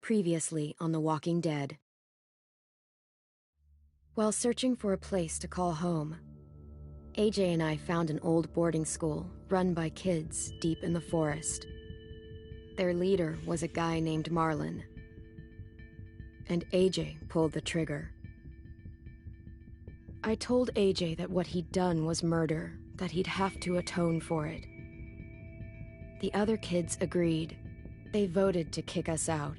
Previously on The Walking Dead. While searching for a place to call home, AJ and I found an old boarding school run by kids deep in the forest. Their leader was a guy named Marlon, and AJ pulled the trigger. I told AJ that what he'd done was murder, that he'd have to atone for it. The other kids agreed. They voted to kick us out.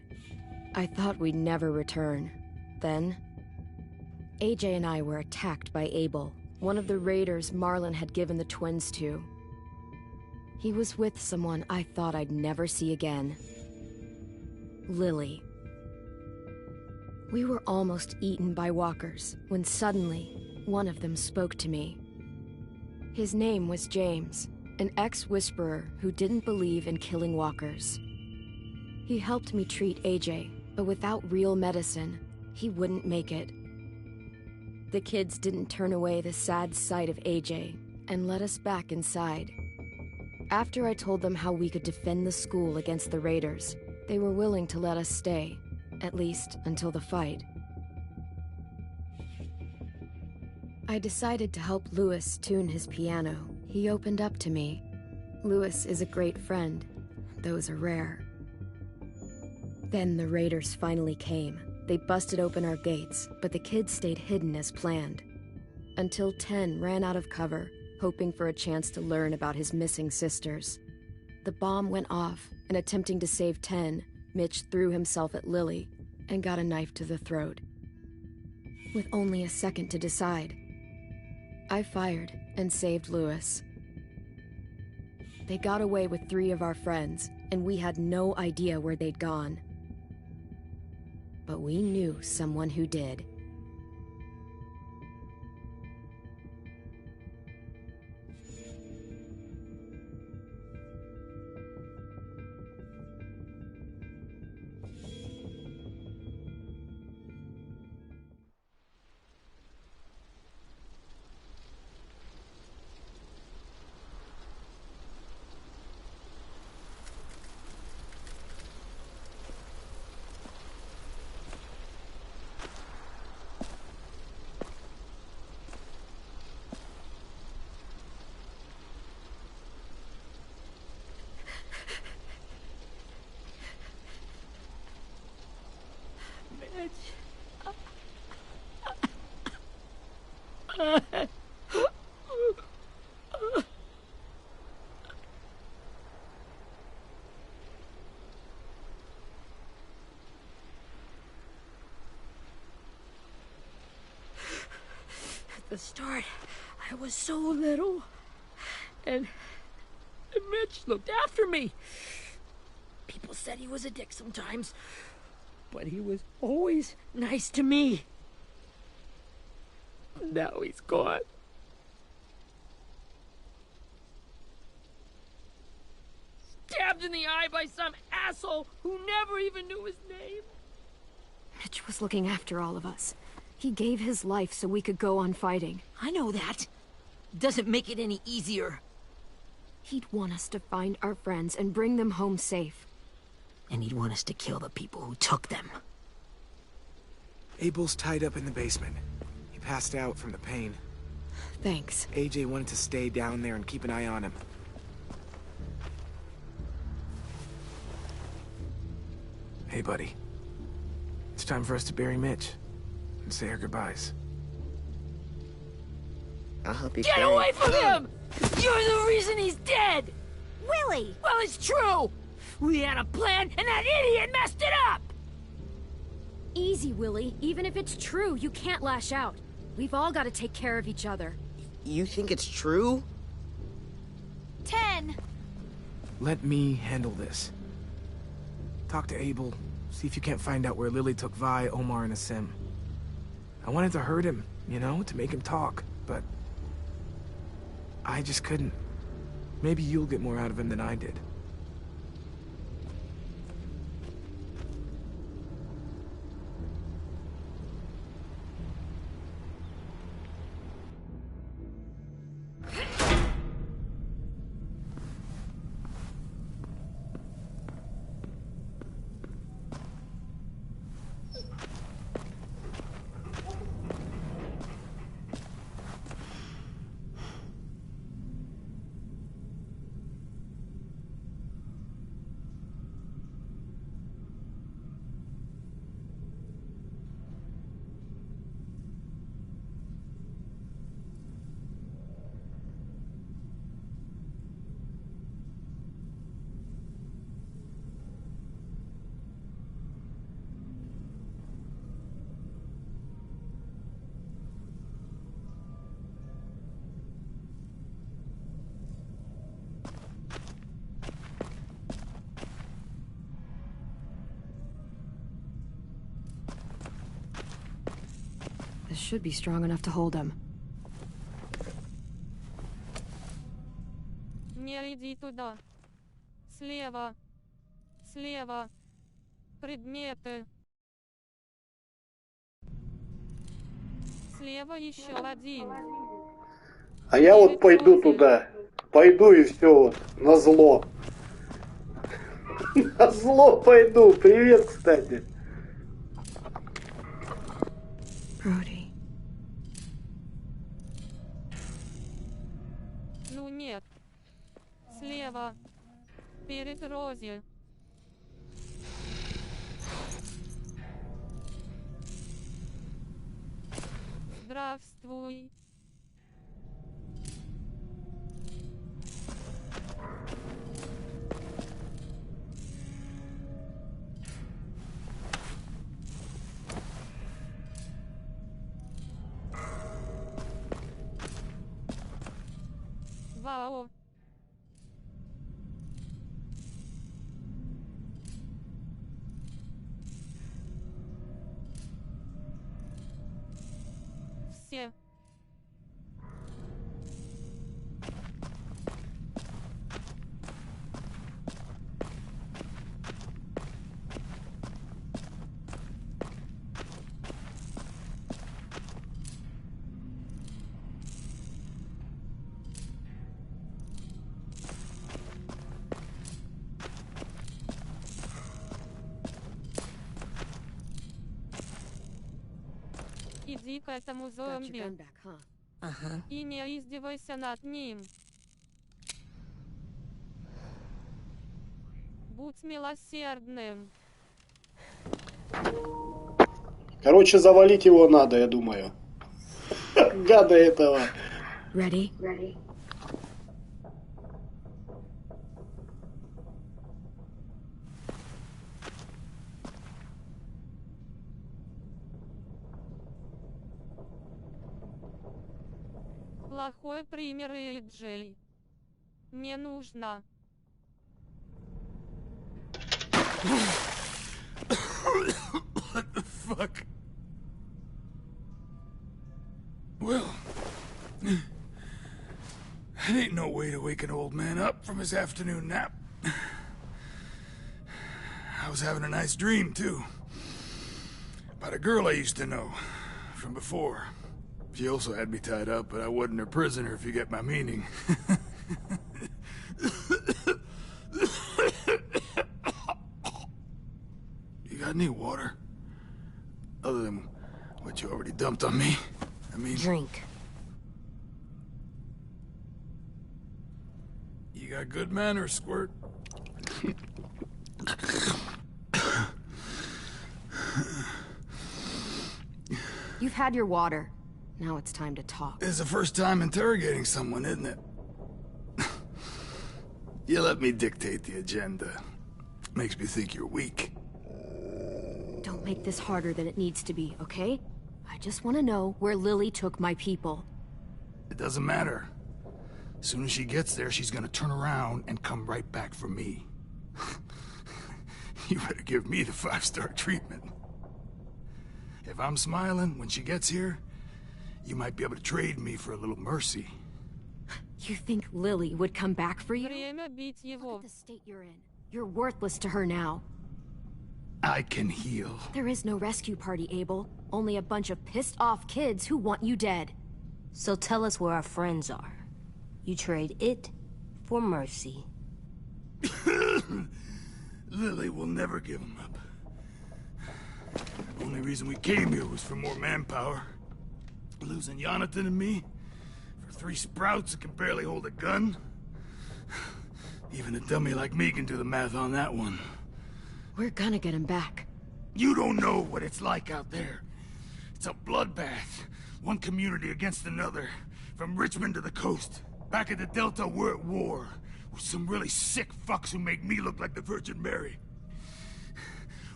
I thought we'd never return. Then, AJ and I were attacked by Abel, one of the raiders Marlon had given the twins to. He was with someone I thought I'd never see again. Lily. We were almost eaten by walkers when suddenly one of them spoke to me. His name was James, an ex-whisperer who didn't believe in killing walkers. He helped me treat AJ, but without real medicine, he wouldn't make it. The kids didn't turn away the sad sight of AJ and let us back inside. After I told them how we could defend the school against the raiders, they were willing to let us stay, at least until the fight. I decided to help Louis tune his piano. He opened up to me. Louis is a great friend. Those are rare. Then the raiders finally came. They busted open our gates, but the kids stayed hidden as planned. Until 10 ran out of cover, hoping for a chance to learn about his missing sisters. The bomb went off, and attempting to save 10, Mitch threw himself at Lily and got a knife to the throat. With only a second to decide, I fired and saved Louis. They got away with 3 of our friends, and we had no idea where they'd gone. But we knew someone who did. At the start, I was so little, and Mitch looked after me. People said he was a dick sometimes, but he was always nice to me. Now he's gone. Stabbed in the eye by some asshole who never even knew his name. Mitch was looking after all of us. He gave his life so we could go on fighting. I know that. Doesn't make it any easier. He'd want us to find our friends and bring them home safe. And he'd want us to kill the people who took them. Abel's tied up in the basement. He passed out from the pain. Thanks. AJ wanted to stay down there and keep an eye on him. Hey, buddy. It's time for us to bury Mitch and say our goodbyes. I'll help you Get carry. away from him! You're the reason he's dead! Willie! Well, it's true! We had a plan, and that idiot messed it up! Easy, Willie. Even if it's true, you can't lash out. We've all got to take care of each other. You think it's true? 10. Let me handle this. Talk to Abel. See if you can't find out where Lily took Vi, Omar, and Asim. I wanted to hurt him, you know, to make him talk, but I just couldn't. Maybe you'll get more out of him than I did. This should be strong enough to hold him. Не иди туда. Слева. Слева. Предметы. Слева еще один. А я вот пойду туда. Пойду и все. На зло. На зло пойду. Привет, кстати. Brody. Ну нет. Слева. Перед Рози. Здравствуй. Вау. Все. Иди к этому Got your зомби gun back, huh? Uh-huh. и не издевайся над ним. Будь милосердным. Короче, завалить его надо, я думаю. Гада этого. Ready? Плохой пример, Эйджей. Не нужно. What the fuck? Well, that ain't no way to wake an old man up from his afternoon nap. I was having a nice dream, too. About a girl I used to know from before. She also had me tied up, but I wasn't her prisoner, if you get my meaning. You got any water? Other than what you already dumped on me? I mean... Drink. You got good manners, Squirt. You've had your water. Now it's time to talk. It's the first time interrogating someone, isn't it? You let me dictate the agenda. Makes me think you're weak. Don't make this harder than it needs to be, okay? I just want to know where Lily took my people. It doesn't matter. As soon as she gets there, she's gonna turn around and come right back for me. You better give me the 5-star treatment. If I'm smiling when she gets here, you might be able to trade me for a little mercy. You think Lily would come back for you? Время бить Look его. at the state you're in. You're worthless to her now. I can heal. There is no rescue party, Abel. Only a bunch of pissed-off kids who want you dead. So tell us where our friends are. You trade it for mercy. Lily will never give him up. Only reason we came here was for more manpower. Losing Jonathan and me for 3 sprouts that can barely hold a gun. Even a dummy like me can do the math on that one. We're gonna get him back. You don't know what it's like out there. It's a bloodbath. One community against another. From Richmond to the coast. Back at the Delta, we're at war. With some really sick fucks who make me look like the Virgin Mary.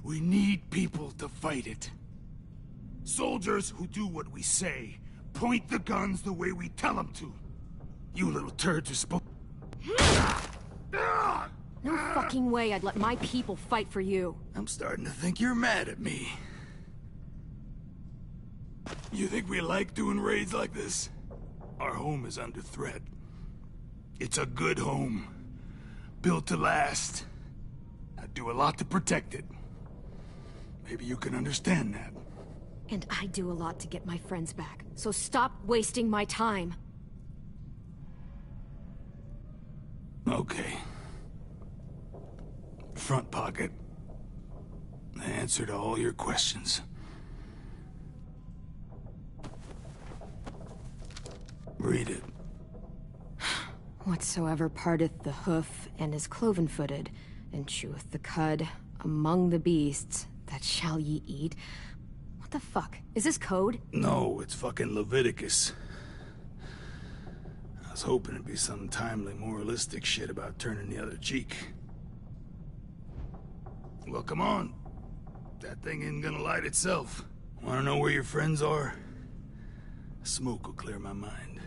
We need people to fight it. Soldiers who do what we say. Point the guns the way we tell them to. You little turds are supposed... No fucking way I'd let my people fight for you. I'm starting to think you're mad at me. You think we like doing raids like this? Our home is under threat. It's a good home. Built to last. I do a lot to protect it. Maybe you can understand that. And I do a lot to get my friends back, so stop wasting my time. Okay. Front pocket. The answer to all your questions. Read it. Whatsoever parteth the hoof and is cloven-footed, and cheweth the cud among the beasts, that shall ye eat. What the fuck? Is this code? No, it's fucking Leviticus. I was hoping it'd be some timely moralistic shit about turning the other cheek. Well, come on. That thing ain't gonna light itself. Wanna know where your friends are? Smoke will clear my mind.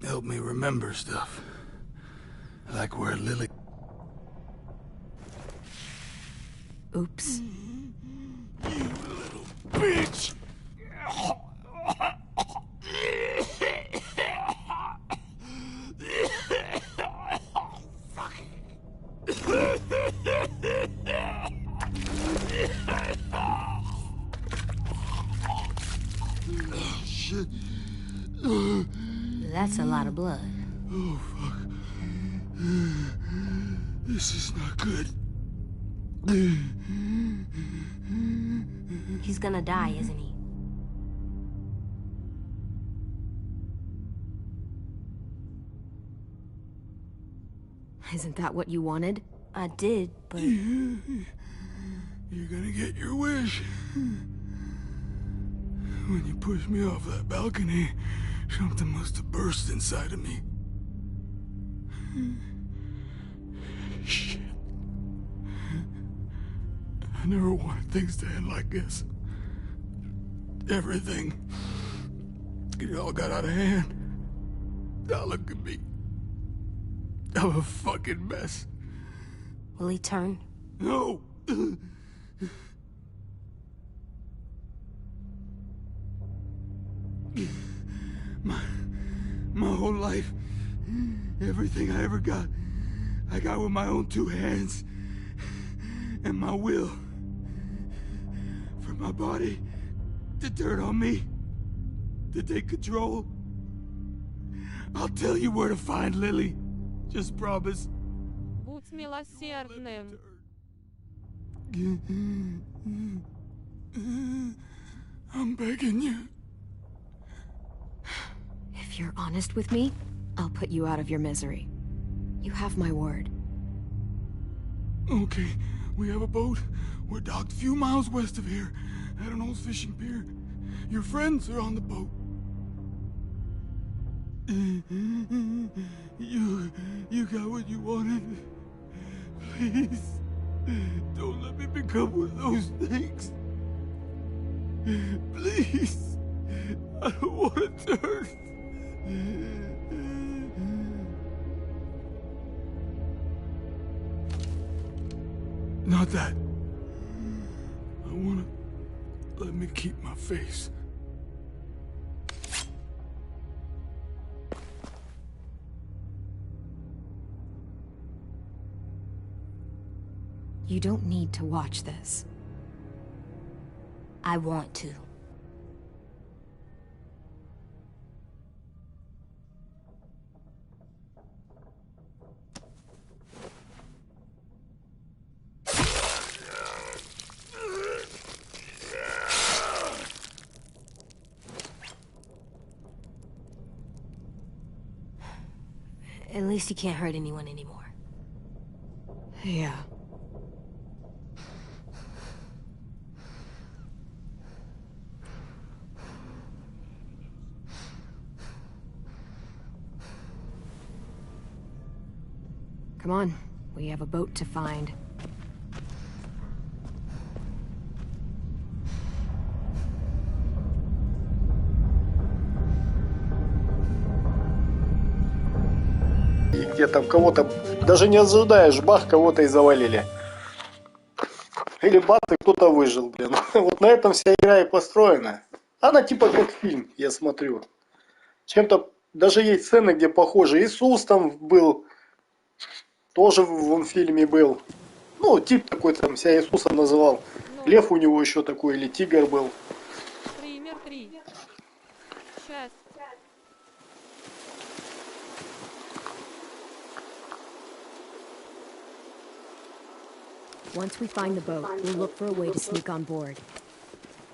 Help me remember stuff. Like where Lily... Oops. You little bitch! Shit. That's a lot of blood. Oh, fuck. This is not good. He's gonna die, isn't he? Isn't that what you wanted? I did, but... You're gonna get your wish. When you pushed me off that balcony, something must have burst inside of me. Shit. I never wanted things to end like this. Everything. It all got out of hand. Now look at me. I'm a fucking mess. Will he turn? No! My whole life, everything I ever got, I got with my own two hands and my will. For my body to turn on me, to take control. I'll tell you where to find Lily. Just promise. Будь милосердным. I'm begging you. If you're honest with me, I'll put you out of your misery. You have my word. Okay, we have a boat. We're docked a few miles west of here, at an old fishing pier. Your friends are on the boat. You got what you wanted. Please, don't let me become one of those things. Please, I don't want to turn. Not that. I wanna let me keep my face. You don't need to watch this. I want to. At least he can't hurt anyone anymore. Yeah. Come on, we have a boat to find. И где там кого-то, даже не ожидаешь, бах, кого-то и завалили. Или бац, и кто-то выжил, блин. Вот на этом вся игра и построена. Она типа как фильм, я смотрю. Чем-то, даже есть сцены, где похожи. Иисус там был, тоже в фильме был. Ну, тип такой там себя Иисусом называл. Лев у него еще такой, или тигр был. Пример 3. Часть. Once we find the boat, we'll look for a way to sneak on board.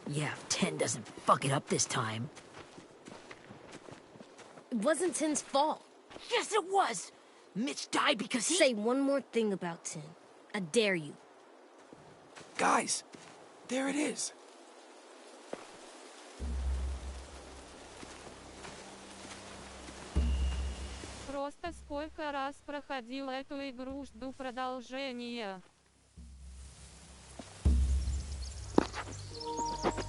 Yeah, if 10 doesn't fuck it up this time. It wasn't Tin's fault. Yes, it was! Mitch died because he... Say one more thing about Tin. I dare you. Guys, there it is. Просто сколько раз проходил эту игру, жду продолжения.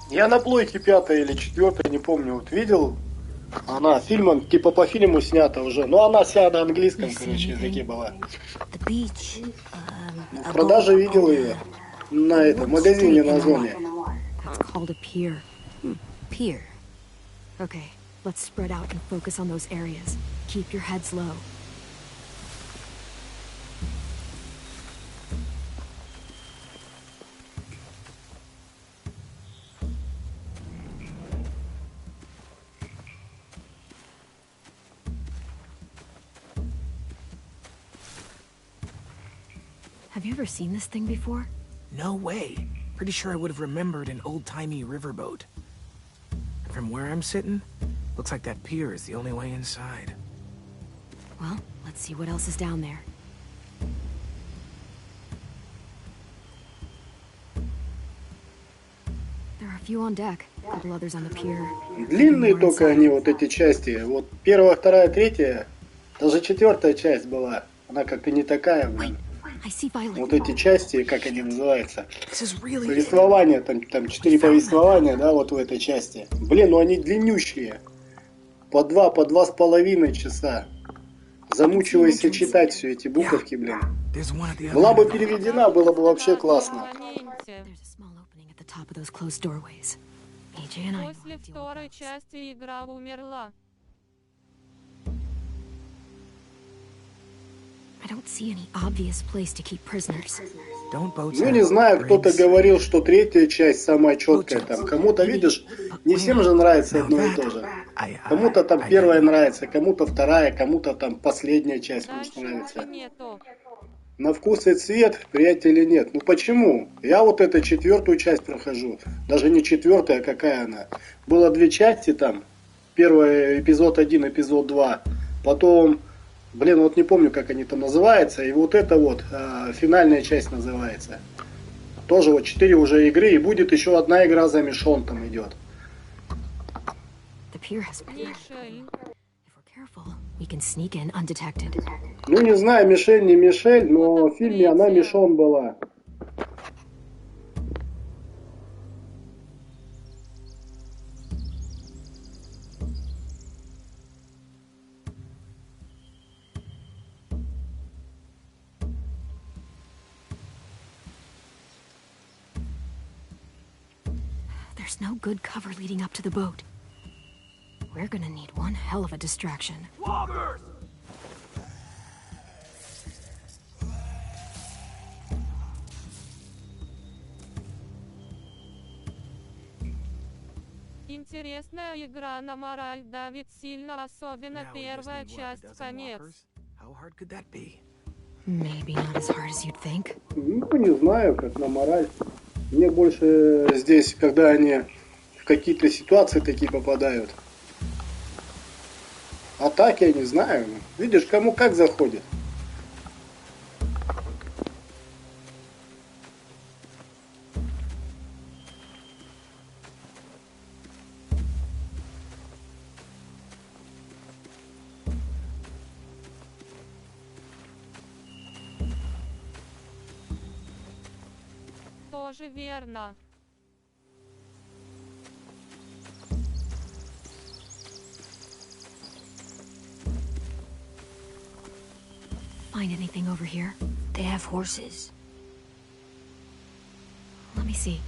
Я на плойке 5 или 4, не помню, вот видел. Она фильмом, типа по фильму снята уже. Но она вся на английском, короче, языке была. The beach. В продаже видел ее на этом магазине на зоне. That's called a pier. Pier. Okay, let's spread out and focus on those areas. Keep your heads low. Have you ever seen this thing before? No way. Pretty sure I would have remembered an old-timey riverboat. And from where I'm sitting, looks like that pier is the only way inside. Well, let's see what else is down there. There are a few on deck, a couple others on the pier. Длинные только они, вот эти части. Вот первая, вторая, третья, даже 4-я часть была. Она как-то не такая, блин. I see Violet. Вот эти части, как они называются? This is really... Повествования, там 4 повествования, да, вот в этой части. Блин, ну они длиннющие. По 2,5 часа. Замучивайся читать все эти буковки, блин. There's one at the Была бы other end. переведена, было бы вообще классно. There's a small opening at the top of those closed doorways. AJ and I know После how to deal with второй those. части игра умерла. I don't see any obvious place to keep prisoners. Don't boats Ну, have не знаю, кто-то rigs? говорил, что 3-я часть самая четкая там. Кому-то, видишь, не всем же нравится одно и то же. Кому-то там первая нравится, кому-то вторая, кому-то там последняя часть Дальше уже нравится. нету. На вкус и цвет, приятели, нет. Ну почему? Я вот эту 4-ю часть прохожу. Даже не 4-я, какая она. Было 2 части там. Первый эпизод 1, эпизод 2. Потом, блин, вот не помню, как они там называются. И вот это вот, финальная часть называется. Тоже вот 4 уже игры. И будет еще одна игра за Мишон там идет. The pier has Мишель. If we're careful, we can sneak in undetected. Ну не знаю, Мишель, не Мишель, но в фильме она Мишон была. There's no good cover leading up to the boat. We're gonna need one hell of a distraction. Интересная игра на мораль давит сильно, особенно Now we just первая need, what, a часть, dozen конец. walkers? How hard could that be? Maybe not as hard as you'd think. Ну, не знаю, как на мораль. Мне больше здесь, когда они в какие-то ситуации такие попадают. А так я не знаю. Видишь, кому как заходит. Тоже верно. Find anything over here? They have horses. Let me see.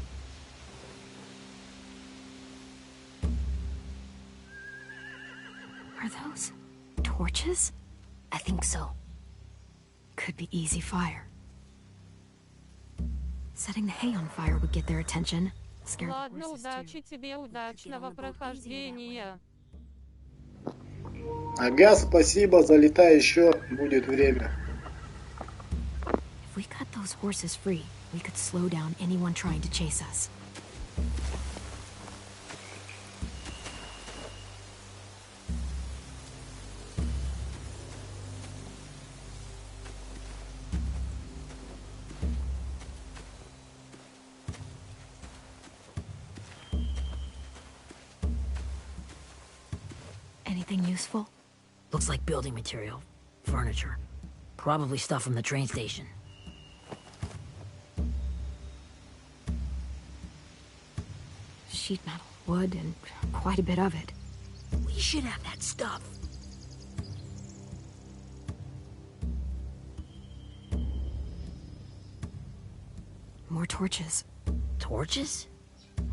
Are those torches? I think so. Could be easy fire. Setting the hay on fire would get their attention. Scare the Ладно, horses удачи too. тебе, удачного прохождения. Ага, спасибо, залетай еще, будет время. If we cut those horses free, we could slow down anyone trying to chase us. Anything useful? Looks like building material. Furniture. Probably stuff from the train station. Sheet metal, wood, and quite a bit of it. We should have that stuff. More torches. Torches?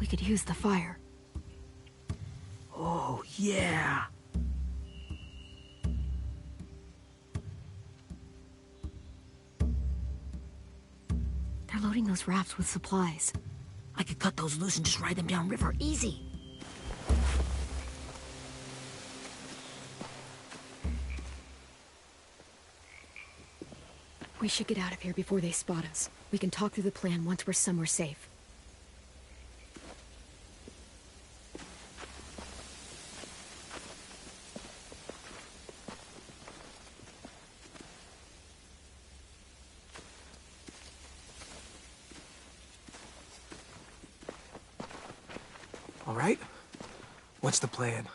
We could use the fire. Oh, yeah. They're loading those rafts with supplies. I could cut those loose and just ride them downriver. Easy. We should get out of here before they spot us. We can talk through the plan once we're somewhere safe. All right? What's the plan?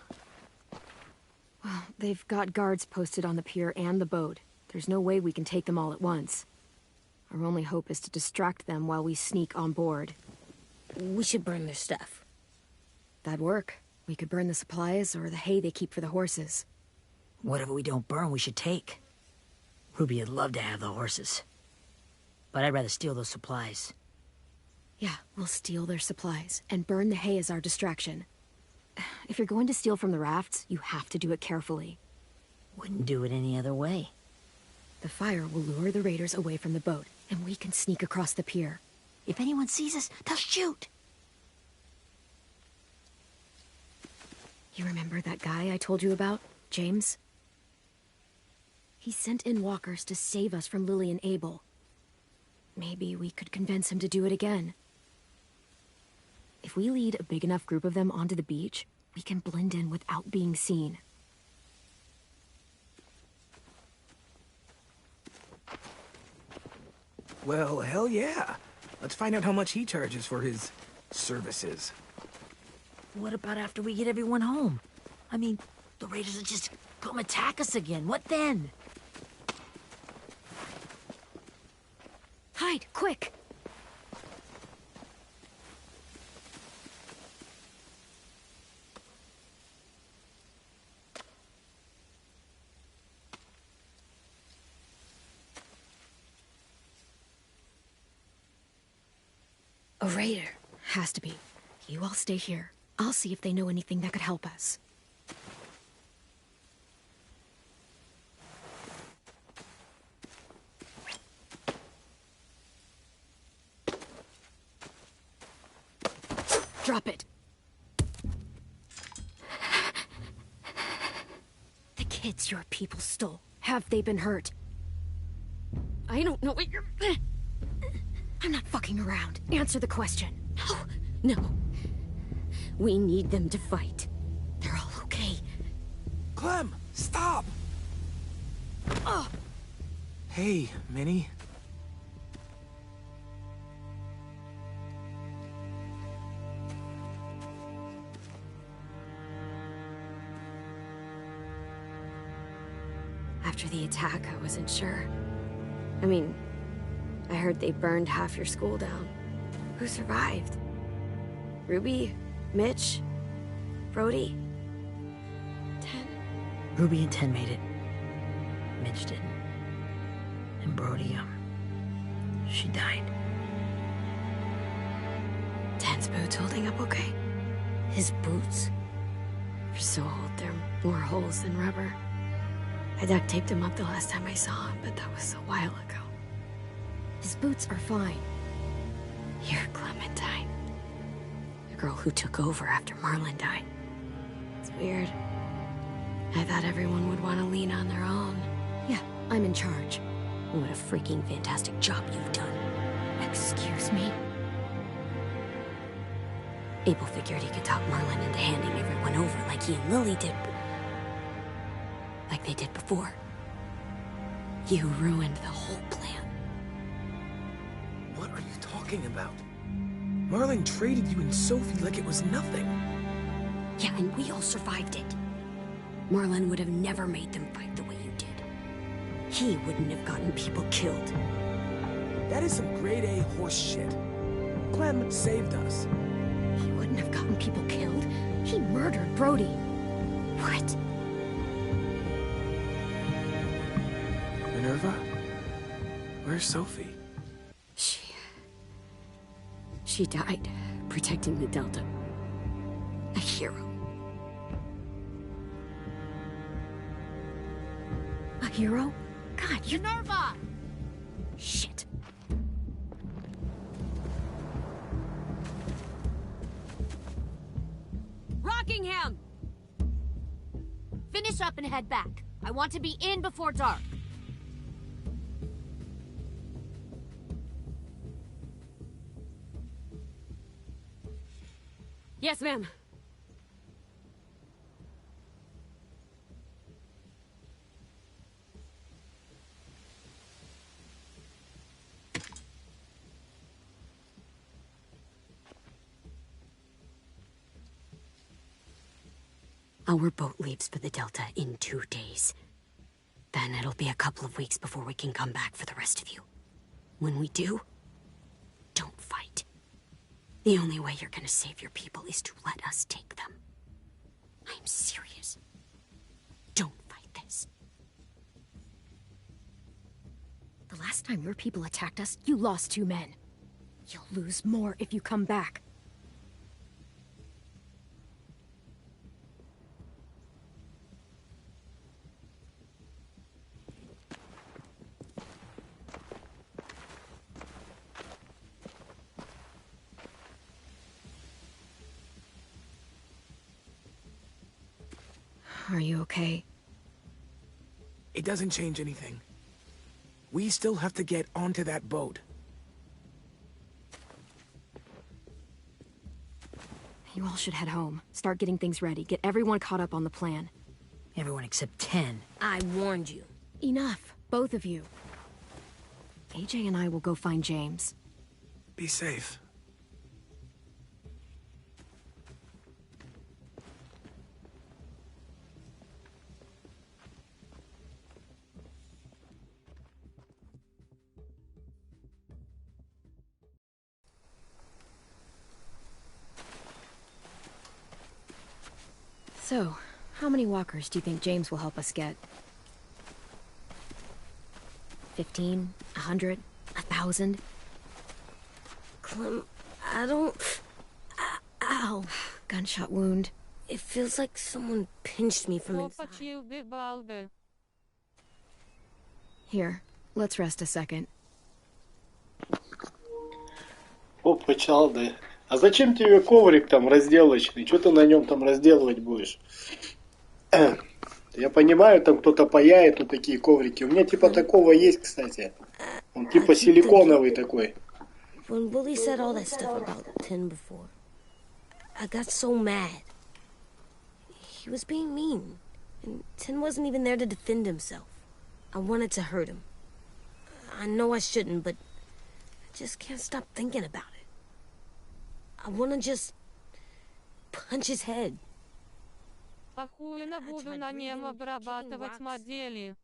Well, they've got guards posted on the pier and the boat. There's no way we can take them all at once. Our only hope is to distract them while we sneak on board. We should burn their stuff. That'd work. We could burn the supplies or the hay they keep for the horses. Whatever we don't burn, we should take. Ruby would love to have the horses. But I'd rather steal those supplies. Yeah, we'll steal their supplies and burn the hay as our distraction. If you're going to steal from the rafts, you have to do it carefully. Wouldn't do it any other way. The fire will lure the raiders away from the boat, and we can sneak across the pier. If anyone sees us, they'll shoot. You remember that guy I told you about, James? He sent in walkers to save us from Lily and Abel. Maybe we could convince him to do it again. If we lead a big enough group of them onto the beach, we can blend in without being seen. Well, hell yeah. Let's find out how much he charges for his services. What about after we get everyone home? I mean, the raiders will just come attack us again. What then? Hide, quick! A raider. Has to be. You all stay here. I'll see if they know anything that could help us. Drop it. The kids your people stole. Have they been hurt? I don't know what you're... I'm not fucking around. Answer the question. No. We need them to fight. They're all okay. Clem, stop! Oh. Hey, Minnie. After the attack, I wasn't sure. I mean, I heard they burned half your school down. Who survived? Ruby? Mitch? Brody? Ten? Ruby and Ten made it. Mitch didn't. And Brody, she died. His boots holding up okay? His boots? They're so old, there are more holes than rubber. I duct taped him up the last time I saw him, but that was a while ago. His boots are fine. You're Clementine. The girl who took over after Marlon died. It's weird. I thought everyone would want to lean on their own. Yeah, I'm in charge. What a freaking fantastic job you've done. Excuse me? Abel figured he could talk Marlon into handing everyone over like he and Lily did. Like they did before. You ruined the whole plan. What are you talking about? Marlon traded you and Sophie like it was nothing. Yeah, and we all survived it. Marlon would have never made them fight the way you did. He wouldn't have gotten people killed. That is some grade A horse shit. Clem saved us. He wouldn't have gotten people killed. He murdered Brody. What? Minerva? Where's Sophie? She died protecting the Delta. A hero. A hero? God, you're... Minerva! Shit. Rockingham! Finish up and head back. I want to be in before dark. Yes, ma'am. Our boat leaves for the Delta in 2 days. Then it'll be a couple of weeks before we can come back for the rest of you. When we do, don't fight. The only way you're gonna save your people is to let us take them. I'm serious. Don't fight this. The last time your people attacked us, you lost 2 men. You'll lose more if you come back. Are you okay? It doesn't change anything. We still have to get onto that boat. You all should head home. Start getting things ready. Get everyone caught up on the plan. Everyone except 10. I warned you. Enough, both of you. AJ and I will go find James. Be safe. So, how many walkers do you think James will help us get? 15? 100? 1,000? Clem, I don't... Ow. Gunshot wound. It feels like someone pinched me from inside. Опачилды балды. Here, let's rest a second. Опа, чалды. А зачем тебе коврик там разделочный? Что ты на нем там разделывать будешь? Я понимаю, там кто-то паяет вот такие коврики. У меня типа такого есть, кстати. Он типа силиконовый такой. When Willie said all that stuff about Tin before, I got so mad. He was being mean, and Tin wasn't even there to defend himself. I wanted to hurt him. I know I shouldn't, but I just can't stop thinking about it. I want to just punch his head. Охуенно буду на нем обрабатывать модели.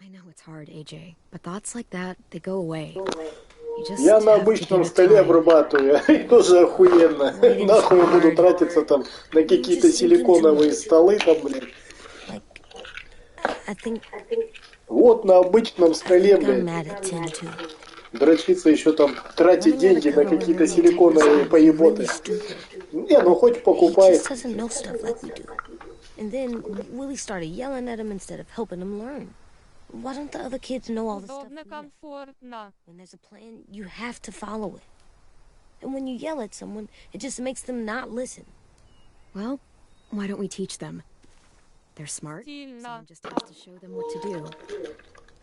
I know it's hard, AJ, but thoughts like that, they go away. You just Я на have to обычном give it столе time. обрабатываю, и тоже охуенно. Нахуй буду тратиться там на какие-то силиконовые столы там, блядь. I think Вот на обычном столе, I'm блядь. mad at Tin too. дрочиться, еще там тратить деньги на какие-то силиконовые поеботы. Не, ну хоть покупай. And then Willie started yelling at him instead of helping him learn. Why don't the other kids know all the stuff? When there's a plan, you have to follow it. And when you yell at someone, it just makes them not listen. Well, why don't we teach them? They're smart. Someone just has to show them what to do.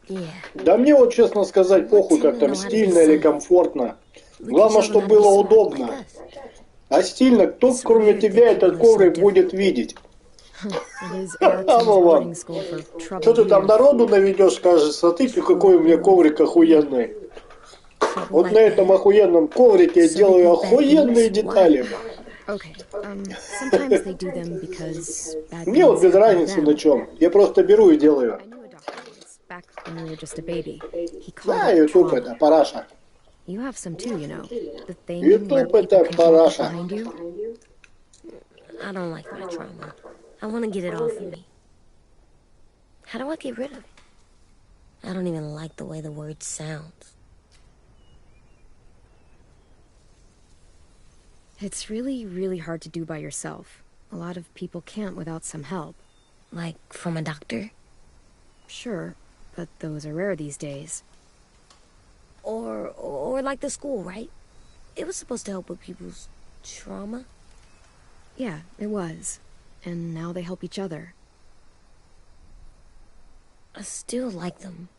Yeah. Да мне вот, честно сказать, похуй, как там стильно или комфортно. Главное, чтобы было удобно. А стильно, кто кроме тебя этот коврик будет видеть? Что ты там народу наведешь, скажешь, смотри, какой у меня коврик охуенный. Вот на этом охуенном коврике я делаю охуенные детали. Мне вот без разницы на чем. Я просто беру и делаю. Да, YouTube это параша. YouTube это параша. I don't like my trauma. I want to get it off of me. How do I get rid of it? I don't even like the way the word sounds. It's really, really hard to do by yourself. A lot of people can't without some help. Like from a doctor? Sure, but those are rare these days. Or like the school, right? It was supposed to help with people's trauma. Yeah, it was. And now they help each other. I still like them.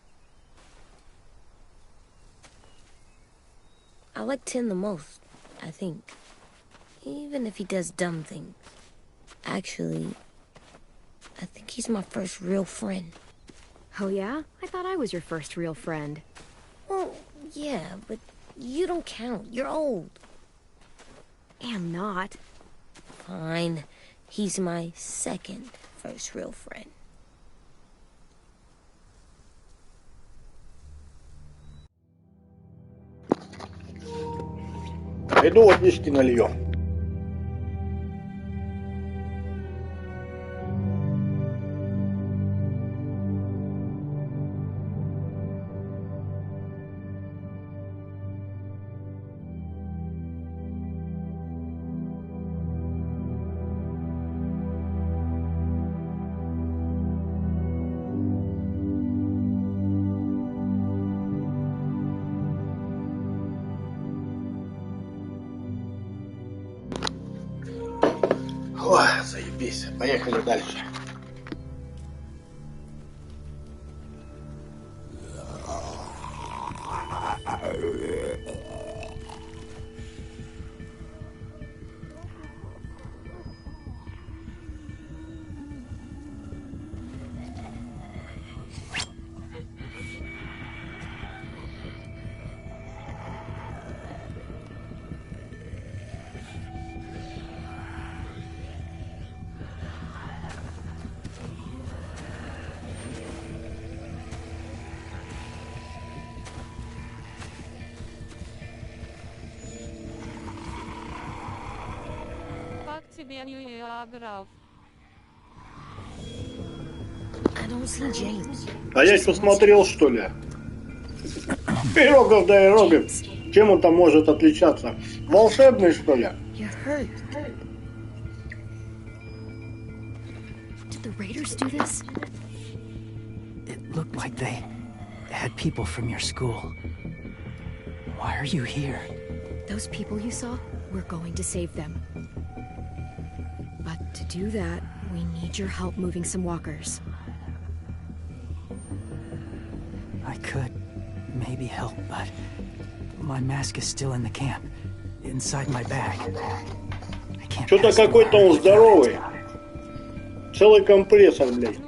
I like Tin the most, I think. Even if he does dumb things. Actually, I think he's my first real friend. Oh yeah? I thought I was your first real friend. Well, yeah, but you don't count. You're old. Am not. Fine. He's my second first real friend. Иду водички налью. Ой, заебись. Поехали дальше. А я что, смотрел, что ли? Пирогов да иерогов. Чем он там может отличаться? Волшебный, что ли? Did the raiders do this? It looked like they had people from your school. Why are you here? Those people you saw, we're going to save them. But to do that, we need your help moving some walkers. I could maybe help, but my mask is still in the camp, inside my bag. I can't. Что-то какой-то он здоровый. Целый компрессор, блядь.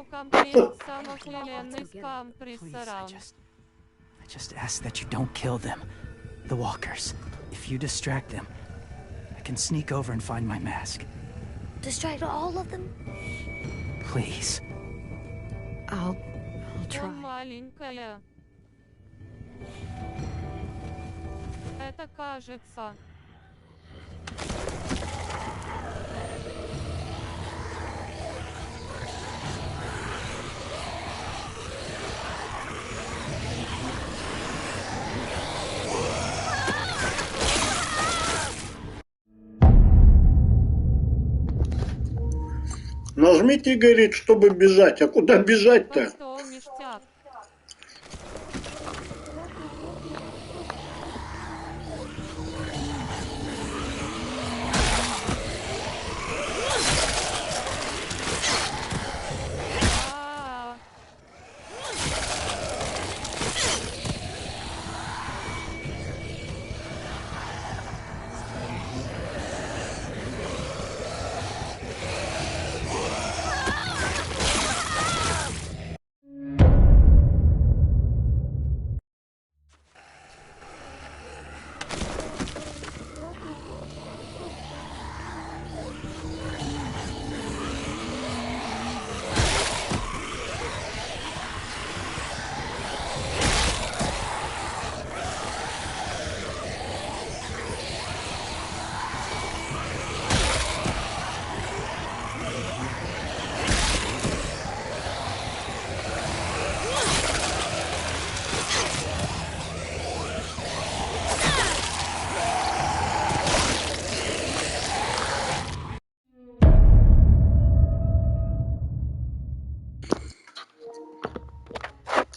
Please, I just ask that you don't kill them, the walkers. If you distract them, I can sneak over and find my mask. Distract all of them? Please. I'll try. Маленькая. Это кажется. Нажмите, говорит, чтобы бежать. А куда бежать-то? Что ништяк.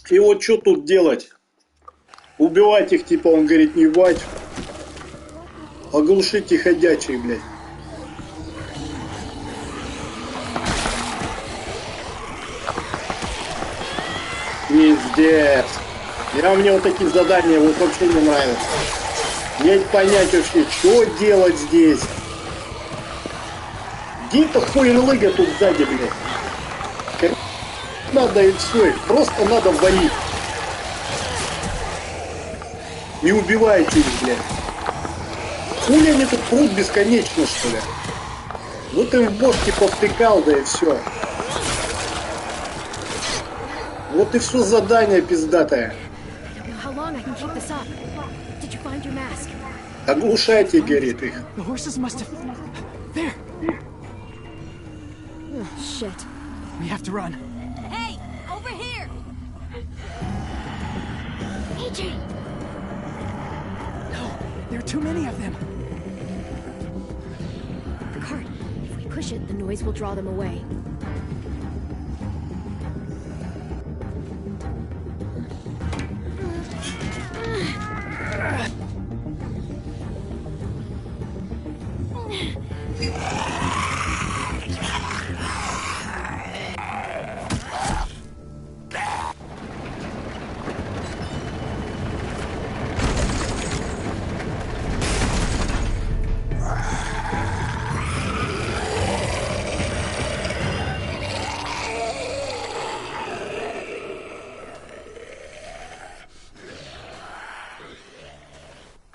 И вот что тут делать? Убивать их, типа, он говорит, не бать. Оглушите ходячих, блядь. Пиздец. Мне вот такие задания вот вообще не нравятся. Не понять вообще, что делать здесь. Где эта хуйлыга тут сзади, блядь? Надо и все, их просто надо валить. Не убивайте их, блядь. Хули они тут прут бесконечно, что ли? Вот им в бошке повтыкал, да и все. Вот и все задание пиздатое. Оглушайте, говорит, их. We have to run. Hey, over here! AJ! No, there are too many of them. The cart. If we push it, the noise will draw them away.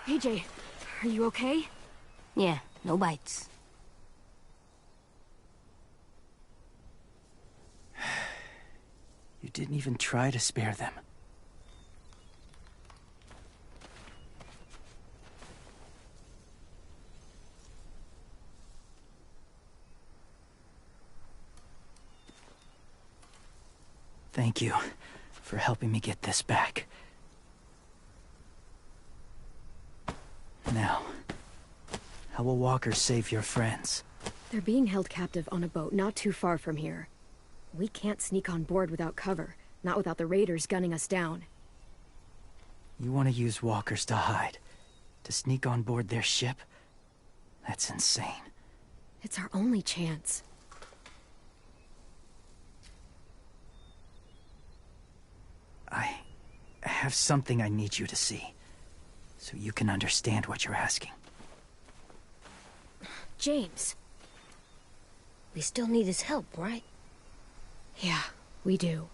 AJ, are you okay? Yeah, no bites. You didn't even try to spare them. Thank you for helping me get this back. Now, how will walkers save your friends? They're being held captive on a boat not too far from here. We can't sneak on board without cover, not without the raiders gunning us down. You want to use walkers to hide? To sneak on board their ship? That's insane. It's our only chance. I have something I need you to see, so you can understand what you're asking. James. We still need his help, right? Yeah, we do.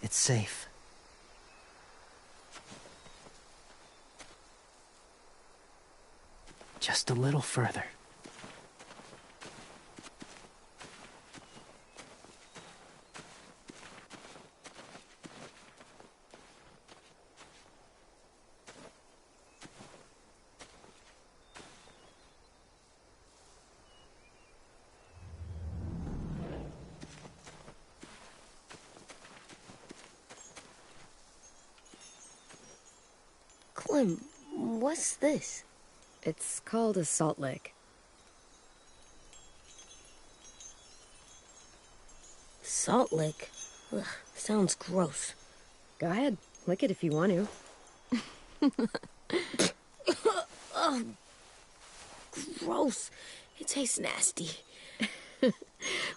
It's safe. Just a little further. Clem, what's this? It's called a salt lick. Salt lick? Ugh, sounds gross. Go ahead, lick it if you want to. Oh, gross. It tastes nasty.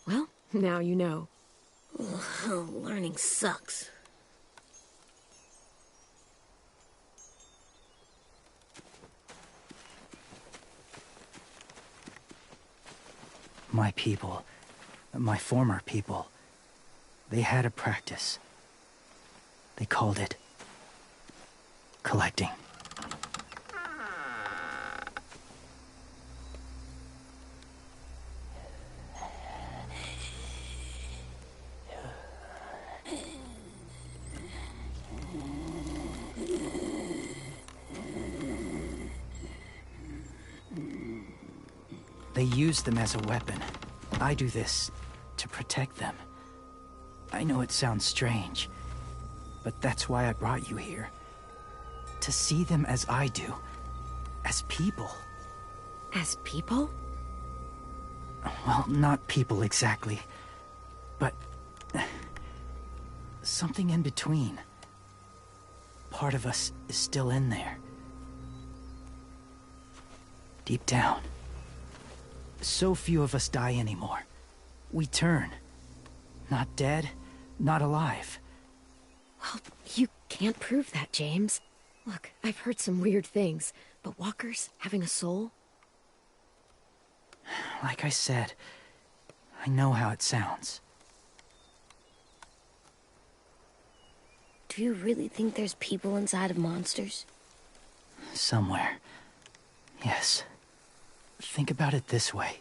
Well, now you know. Ugh, learning sucks. My people, my former people, they had a practice. They called it collecting. They use them as a weapon. I do this to protect them. I know it sounds strange, but that's why I brought you here. To see them as I do. As people. As people? Well, not people exactly, but something in between. Part of us is still in there. Deep down. So few of us die anymore. We turn. Not dead, not alive. Well, you can't prove that, James. Look, I've heard some weird things, but walkers having a soul? Like I said, I know how it sounds. Do you really think there's people inside of monsters? Somewhere. Yes. Think about it this way.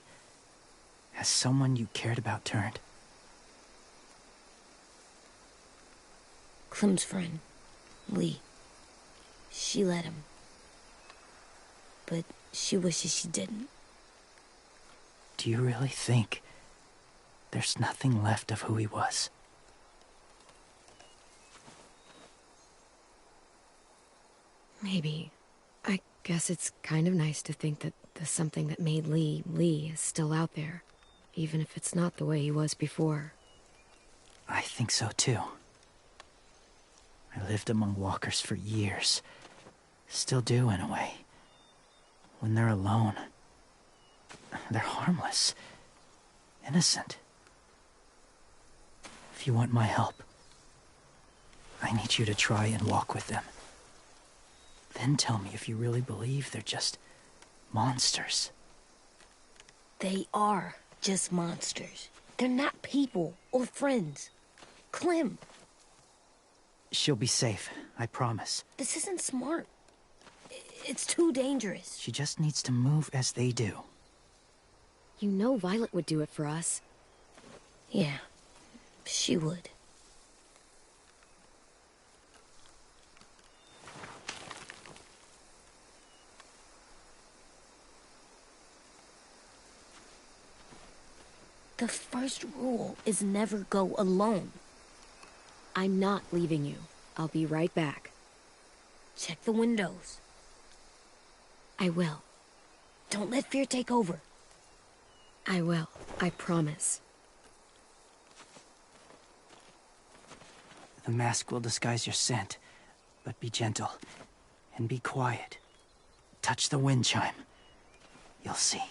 Has someone you cared about turned? Clem's friend, Lee. She let him. But she wishes she didn't. Do you really think there's nothing left of who he was? Maybe. I guess it's kind of nice to think that the something that made Lee, Lee is still out there. Even if it's not the way he was before. I think so too. I lived among walkers for years. Still do in a way. When they're alone, they're harmless. Innocent. If you want my help, I need you to try and walk with them. Then tell me if you really believe they're just monsters. They are just monsters. They're not people or friends. Clem. She'll be safe, I promise. This isn't smart. It's too dangerous. She just needs to move as they do. You know Violet would do it for us. Yeah, she would. The first rule is never go alone. I'm not leaving you. I'll be right back. Check the windows. I will. Don't let fear take over. I will. I promise. The mask will disguise your scent, but be gentle and be quiet. Touch the wind chime. You'll see.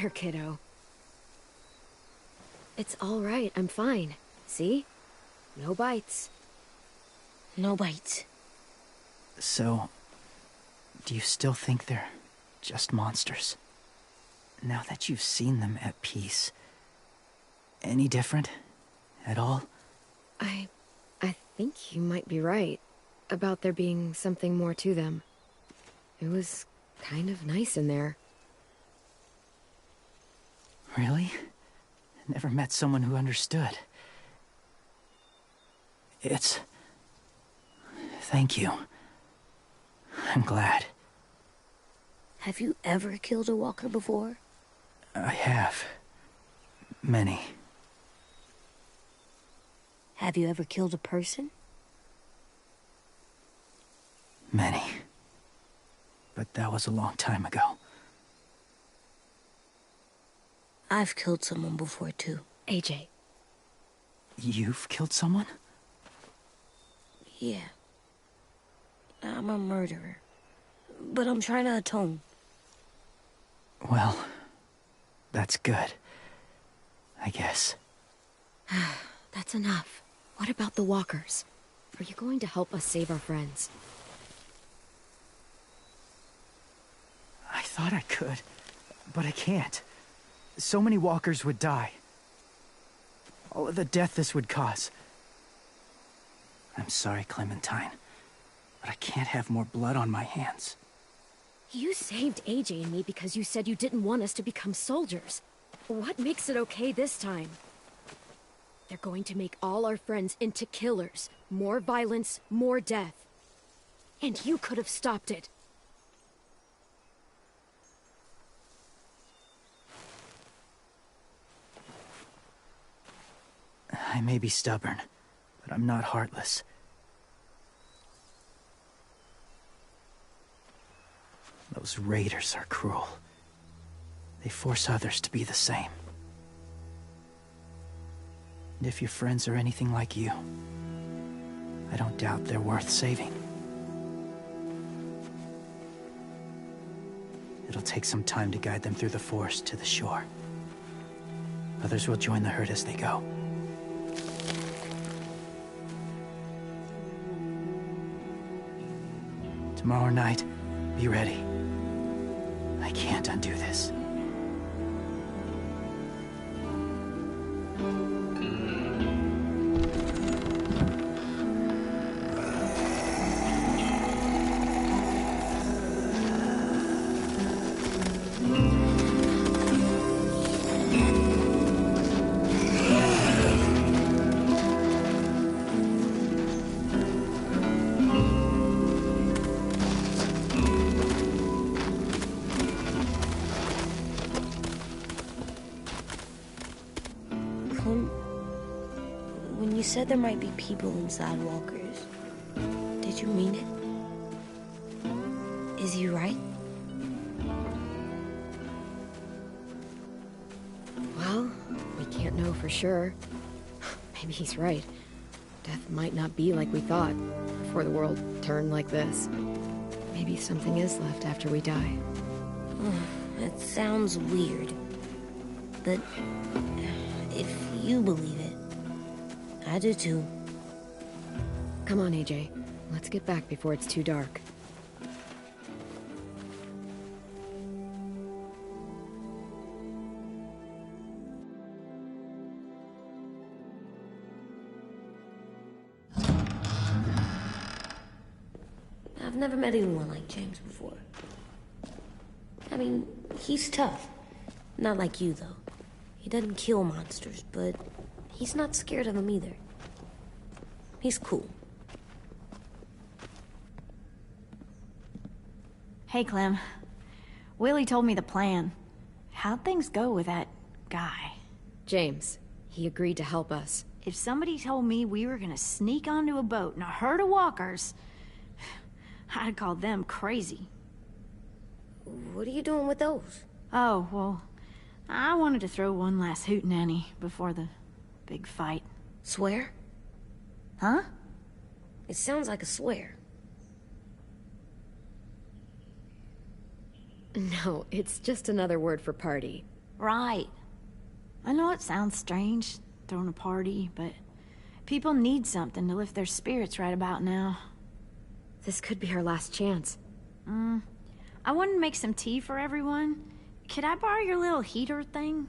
there, kiddo. It's all right. I'm fine. See? No bites. No bites. So, do you still think they're just monsters? Now that you've seen them at peace, any different at all? I think you might be right about there being something more to them. It was kind of nice in there. Really? Never met someone who understood. Thank you. I'm glad. Have you ever killed a walker before? I have. Many. Have you ever killed a person? Many. But that was a long time ago. I've killed someone before, too. AJ. You've killed someone? Yeah. I'm a murderer. But I'm trying to atone. Well, that's good. I guess. That's enough. What about the walkers? Are you going to help us save our friends? I thought I could, but I can't. So many walkers would die. All of the death this would cause. I'm sorry, Clementine, but I can't have more blood on my hands. You saved AJ and me because you said you didn't want us to become soldiers. What makes it okay this time? They're going to make all our friends into killers. More violence, more death. And you could have stopped it. I may be stubborn, but I'm not heartless. Those raiders are cruel. They force others to be the same. And if your friends are anything like you, I don't doubt they're worth saving. It'll take some time to guide them through the forest to the shore. Others will join the herd as they go. Tomorrow night, be ready. I can't undo this. When you said there might be people inside walkers, did you mean it? Is he right? Well, we can't know for sure. Maybe he's right. Death might not be like we thought before the world turned like this. Maybe something is left after we die. It sounds weird. But if you believe it, I do too. Come on, AJ. Let's get back before it's too dark. I've never met anyone like James before. I mean, he's tough. Not like you, though. He doesn't kill monsters, but he's not scared of them either. He's cool. Hey, Clem. Willie told me the plan. How'd things go with that guy? James, he agreed to help us. If somebody told me we were gonna sneak onto a boat in a herd of walkers, I'd call them crazy. What are you doing with those? Oh, well, I wanted to throw one last hootenanny before the big fight. Swear? Huh? It sounds like a swear. No, it's just another word for party. Right. I know it sounds strange, throwing a party, but people need something to lift their spirits right about now. This could be our last chance. I wanted to make some tea for everyone. Could I borrow your little heater thing?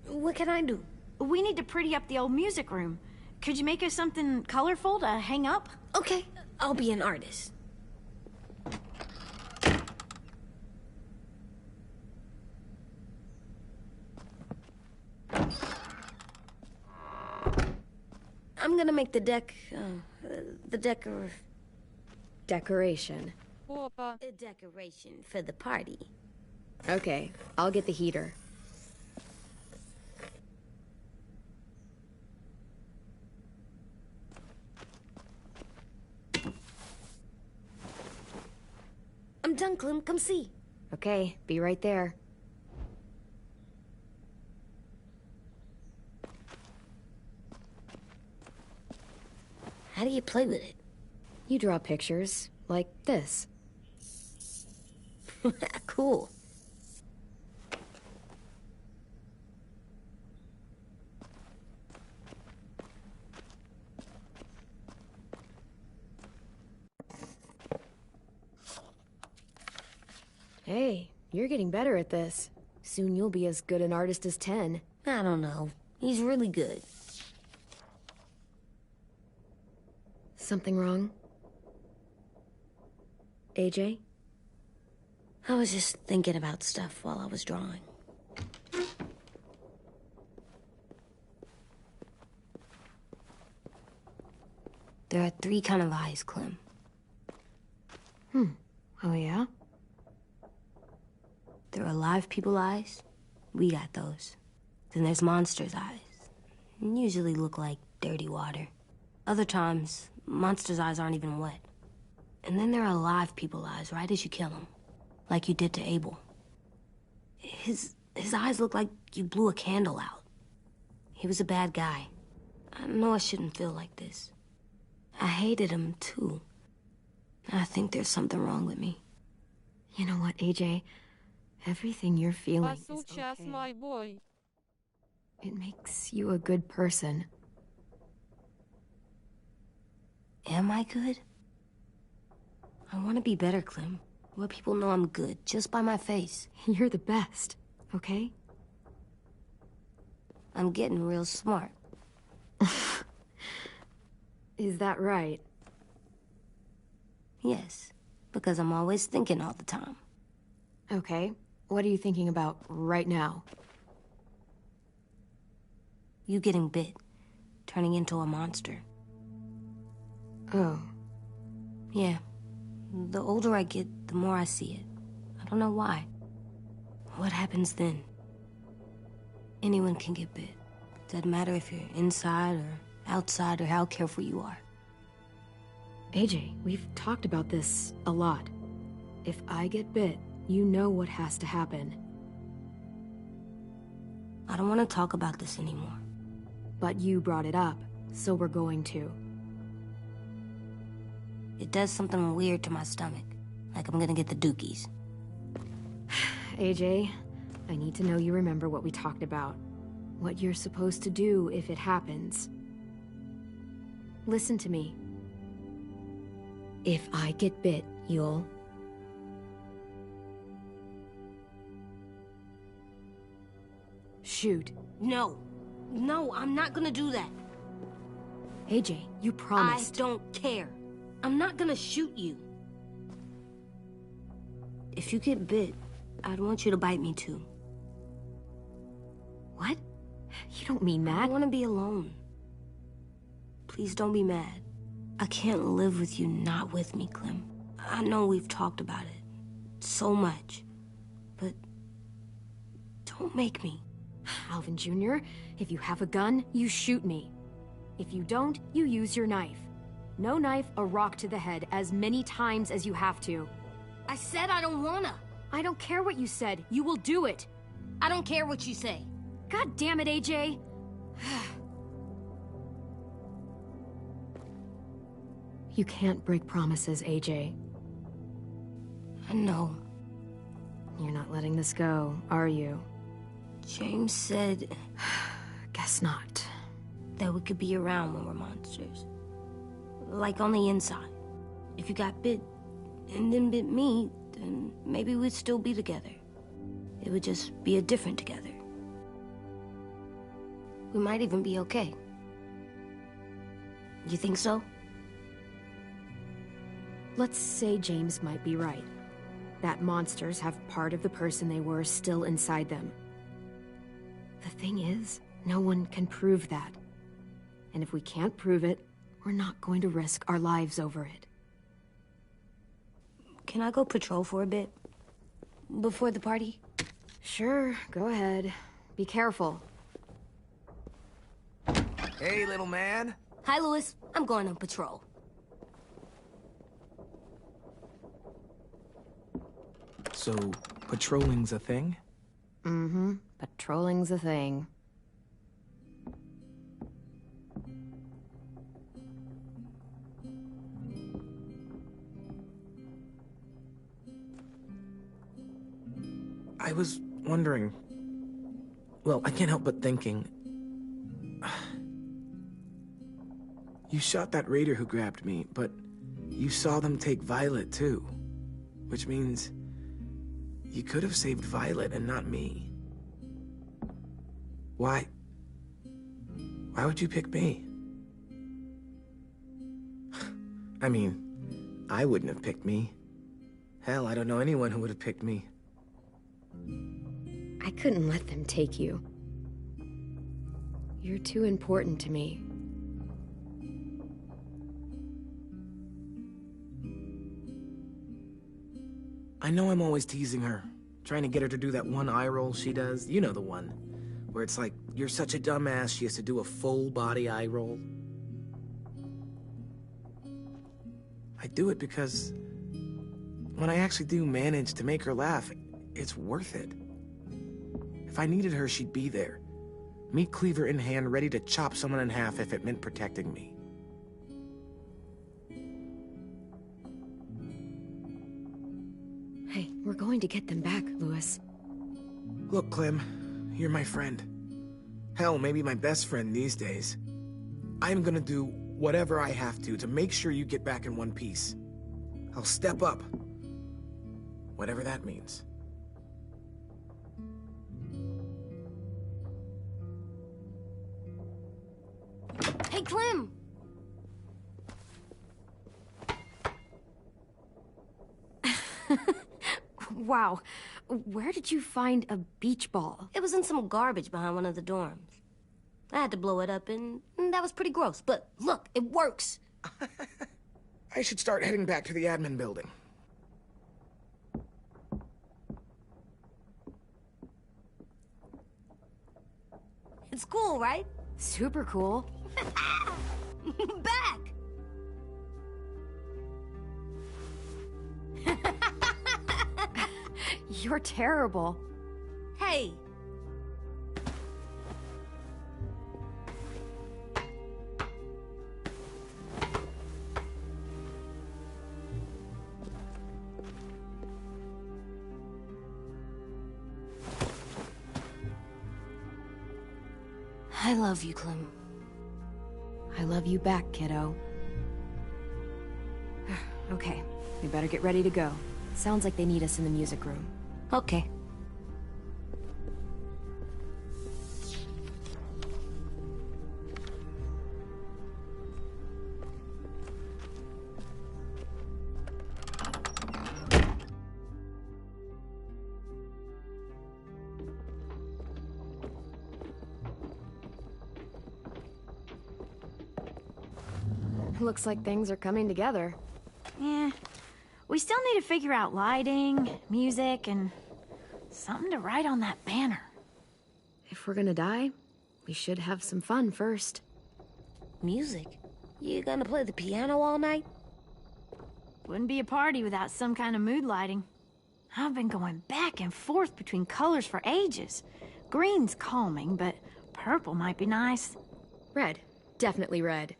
What can I do? We need to pretty up the old music room. Could you make us something colorful to hang up? Okay, I'll be an artist. I'm gonna make the Decoration. Опа. a decoration for the party. Okay, I'll get the heater. I'm done, Clem. Come see. Okay, be right there. How do you play with it? You draw pictures, like this. Cool. Hey, you're getting better at this. Soon you'll be as good an artist as 10. I don't know. He's really good. Something wrong? AJ? I was just thinking about stuff while I was drawing. There are 3 kinds of eyes, Clem. Oh yeah? There are live people eyes. We got those. Then there's monsters' eyes. Usually look like dirty water. Other times, monsters' eyes aren't even wet. And then there are live people eyes right as you kill them. Like you did to Abel. His eyes look like you blew a candle out. He was a bad guy. I know I shouldn't feel like this. I hated him, too. I think there's something wrong with me. You know what, AJ? Everything you're feeling is Сейчас okay. мой бой. It makes you a good person. Am I good? I want to be better, Clem. Let people know I'm good, just by my face. You're the best, okay? I'm getting real smart. Is that right? Yes, because I'm always thinking all the time. Okay, what are you thinking about right now? You getting bit, turning into a monster. Oh, Yeah. The older I get, the more I see it. I don't know why. What happens then? Anyone can get bit. Doesn't matter if you're inside or outside or how careful you are. AJ, we've talked about this a lot. If I get bit, you know what has to happen. I don't want to talk about this anymore. But you brought it up, so we're going to. It does something weird to my stomach. Like I'm gonna get the dookies. AJ, I need to know you remember what we talked about. What you're supposed to do if it happens. Listen to me. If I get bit, you'll... shoot. No. No, I'm not gonna do that. AJ, you promised. I don't care. I'm not gonna shoot you. If you get bit, I'd want you to bite me too. What? You don't mean I that. want to be alone. Please don't be mad. I can't live with you not with me, Clem. I know we've talked about it so much, but don't make me. Alvin Jr., if you have a gun, you shoot me. If you don't, you use your knife. No knife, a rock to the head as many times as you have to. I said I don't wanna. I don't care what you said. You will do it. I don't care what you say. God damn it, AJ. You can't break promises, AJ. I know. You're not letting this go, are you? James said Guess not. that we could be around when we're monsters. Like on the inside. If you got bit and then bit me, then maybe we'd still be together. It would just be a different together. We might even be okay. You think so? Let's say James might be right. That monsters have part of the person they were still inside them. The thing is, no one can prove that. And if we can't prove it, we're not going to risk our lives over it. Can I go patrol for a bit? Before the party? Sure, go ahead. Be careful. Hey, little man. Hi, Louis. I'm going on patrol. So, patrolling's a thing? Mm-hmm. Patrolling's a thing. I was wondering... Well, I can't help but thinking... You shot that raider who grabbed me, but you saw them take Violet too. Which means... you could have saved Violet and not me. Why? Why would you pick me? I mean, I wouldn't have picked me. Hell, I don't know anyone who would have picked me. I couldn't let them take you. You're too important to me. I know I'm always teasing her, trying to get her to do that one eye roll she does. You know the one, where it's like, you're such a dumbass, she has to do a full body eye roll. I do it because when I actually do manage to make her laugh, it's worth it. If I needed her, she'd be there. Meat cleaver in hand, ready to chop someone in half if it meant protecting me. Hey, we're going to get them back, Louis. Look, Clem, you're my friend. Hell, maybe my best friend these days. I'm gonna do whatever I have to make sure you get back in one piece. I'll step up. Whatever that means. Hey, Clem! Wow, where did you find a beach ball? It was in some garbage behind one of the dorms. I had to blow it up, and that was pretty gross. But look, it works. I should start heading back to the admin building. It's cool, right? Super cool. Back! You're terrible. Hey! I love you, Clem. I love you back, kiddo. Okay, we better get ready to go. Sounds like they need us in the music room. Okay. Looks like things are coming together. Yeah. We still need to figure out lighting, music, and something to write on that banner. If we're gonna die, we should have some fun first. Music? You gonna play the piano all night? Wouldn't be a party without some kind of mood lighting. I've been going back and forth between colors for ages. Green's calming, but purple might be nice. Red. Definitely red.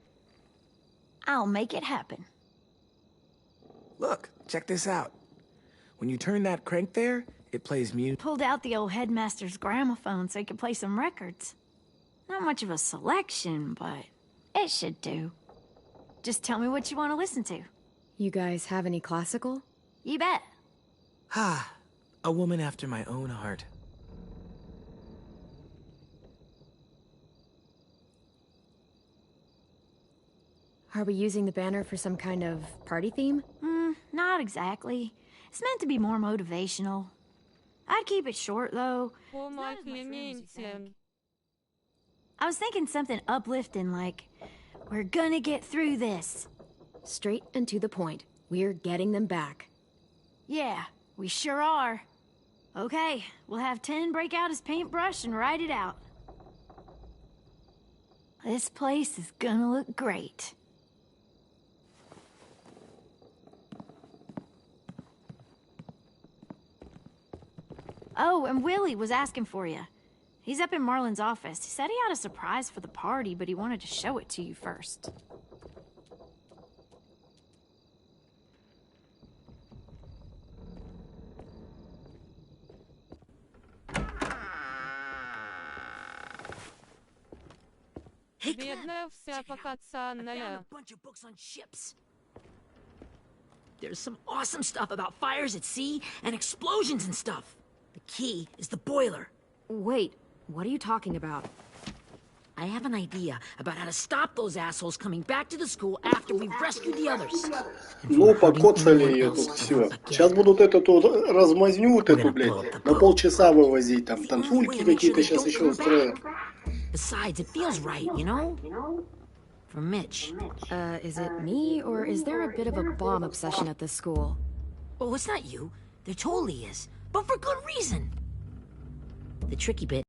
I'll make it happen. Look, check this out. When you turn that crank there, It plays mute. Pulled out the old headmaster's gramophone so he could play some records. Not much of a selection, but it should do. Just tell me what you want to listen to. You guys have any classical? You bet. Ah, a woman after my own heart. Are we using the banner for some kind of party theme? Not exactly. It's meant to be more motivational. I'd keep it short, though. I was thinking something uplifting like, we're gonna get through this. Straight and to the point. We're getting them back. Yeah, we sure are. Okay, we'll have 10 break out his paintbrush and write it out. This place is gonna look great. Oh, and Willie was asking for you. He's up in Marlon's office. He said he had a surprise for the party, but he wanted to show it to you first. Hey, бедная вся покацанная. A bunch of books on ships. There's some awesome stuff about fires at sea and explosions and stuff. The key is the boiler. Wait, what are you talking about? I have an idea about how to stop those assholes coming back to the school after we've rescued the others. Ну, покоцали ее тут все. Сейчас будут эту тут размазню вот эту, блядь, на полчаса вывозить. Там танцульки какие-то сейчас еще устроят. Besides, it feels right, you know? For Mitch. Is it me, or is there a bit of a bomb obsession at this school? Oh, it's not you. There totally is. But for good reason. The tricky bit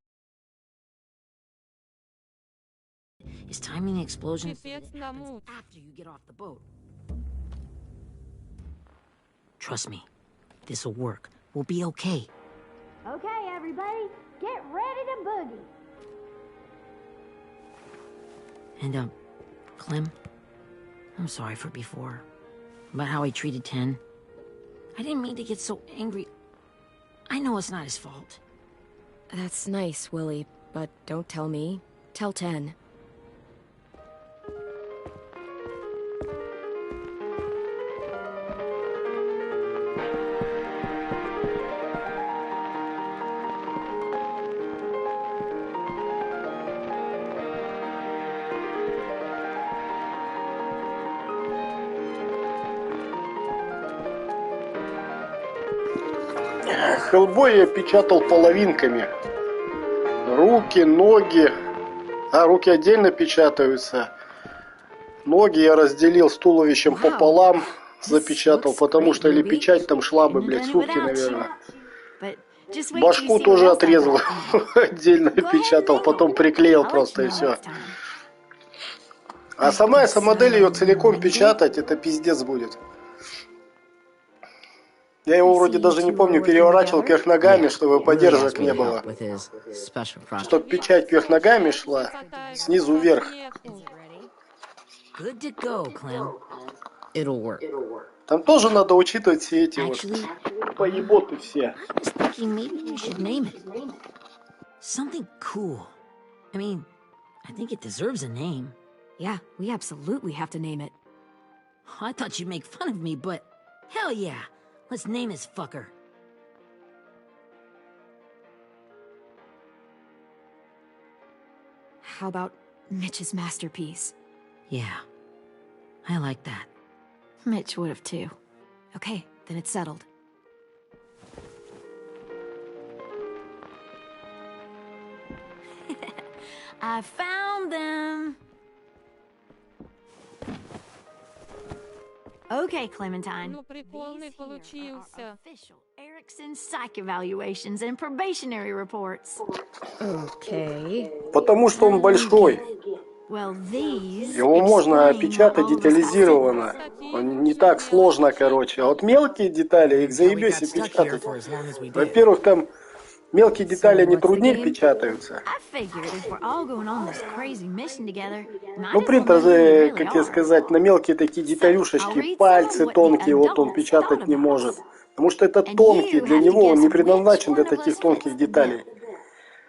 is timing the explosion after you get off the boat. Trust me, this'll work. We'll be okay. Okay, everybody, get ready to boogie. And, Clem, I'm sorry for before. About how I treated Ten. I didn't mean to get so angry. I know it's not his fault. That's nice, Willie, but don't tell me. Tell 10. Хеллбой я печатал половинками. Руки, ноги. Руки отдельно печатаются. Ноги я разделил с туловищем пополам, запечатал, потому что или печать там шла бы, блядь, сутки, наверное. Башку тоже отрезал, отдельно печатал, потом приклеил просто и все. А сама модель ее целиком печатать, это пиздец будет. Я его вроде даже не помню, переворачивал кверх ногами, чтобы поддержек не было. Чтоб печать кверх ногами шла, снизу вверх. Там тоже надо учитывать все эти вот поеботы все. Something cool. I mean, I think it deserves a name. Yeah, we absolutely have to name it. I thought you'd make fun of me, but hell yeah. Let's name this fucker. How about Mitch's masterpiece? Yeah, I like that. Mitch would have too. Okay, then it's settled. I found them. Okay, Clementine. Ну, прикольный получился. Official Erickson psych evaluations and probationary reports. Okay. Потому что он большой. Well, these Его можно опечатать детализированно. Он не так сложно, короче. А вот мелкие детали, их заебись и печатать. Во-первых, там мелкие детали, они труднее печатаются. Ну, принтер же, как тебе сказать, на мелкие такие деталюшечки, пальцы тонкие, вот он печатать не может. Потому что это тонкий, для него он не предназначен для таких тонких деталей.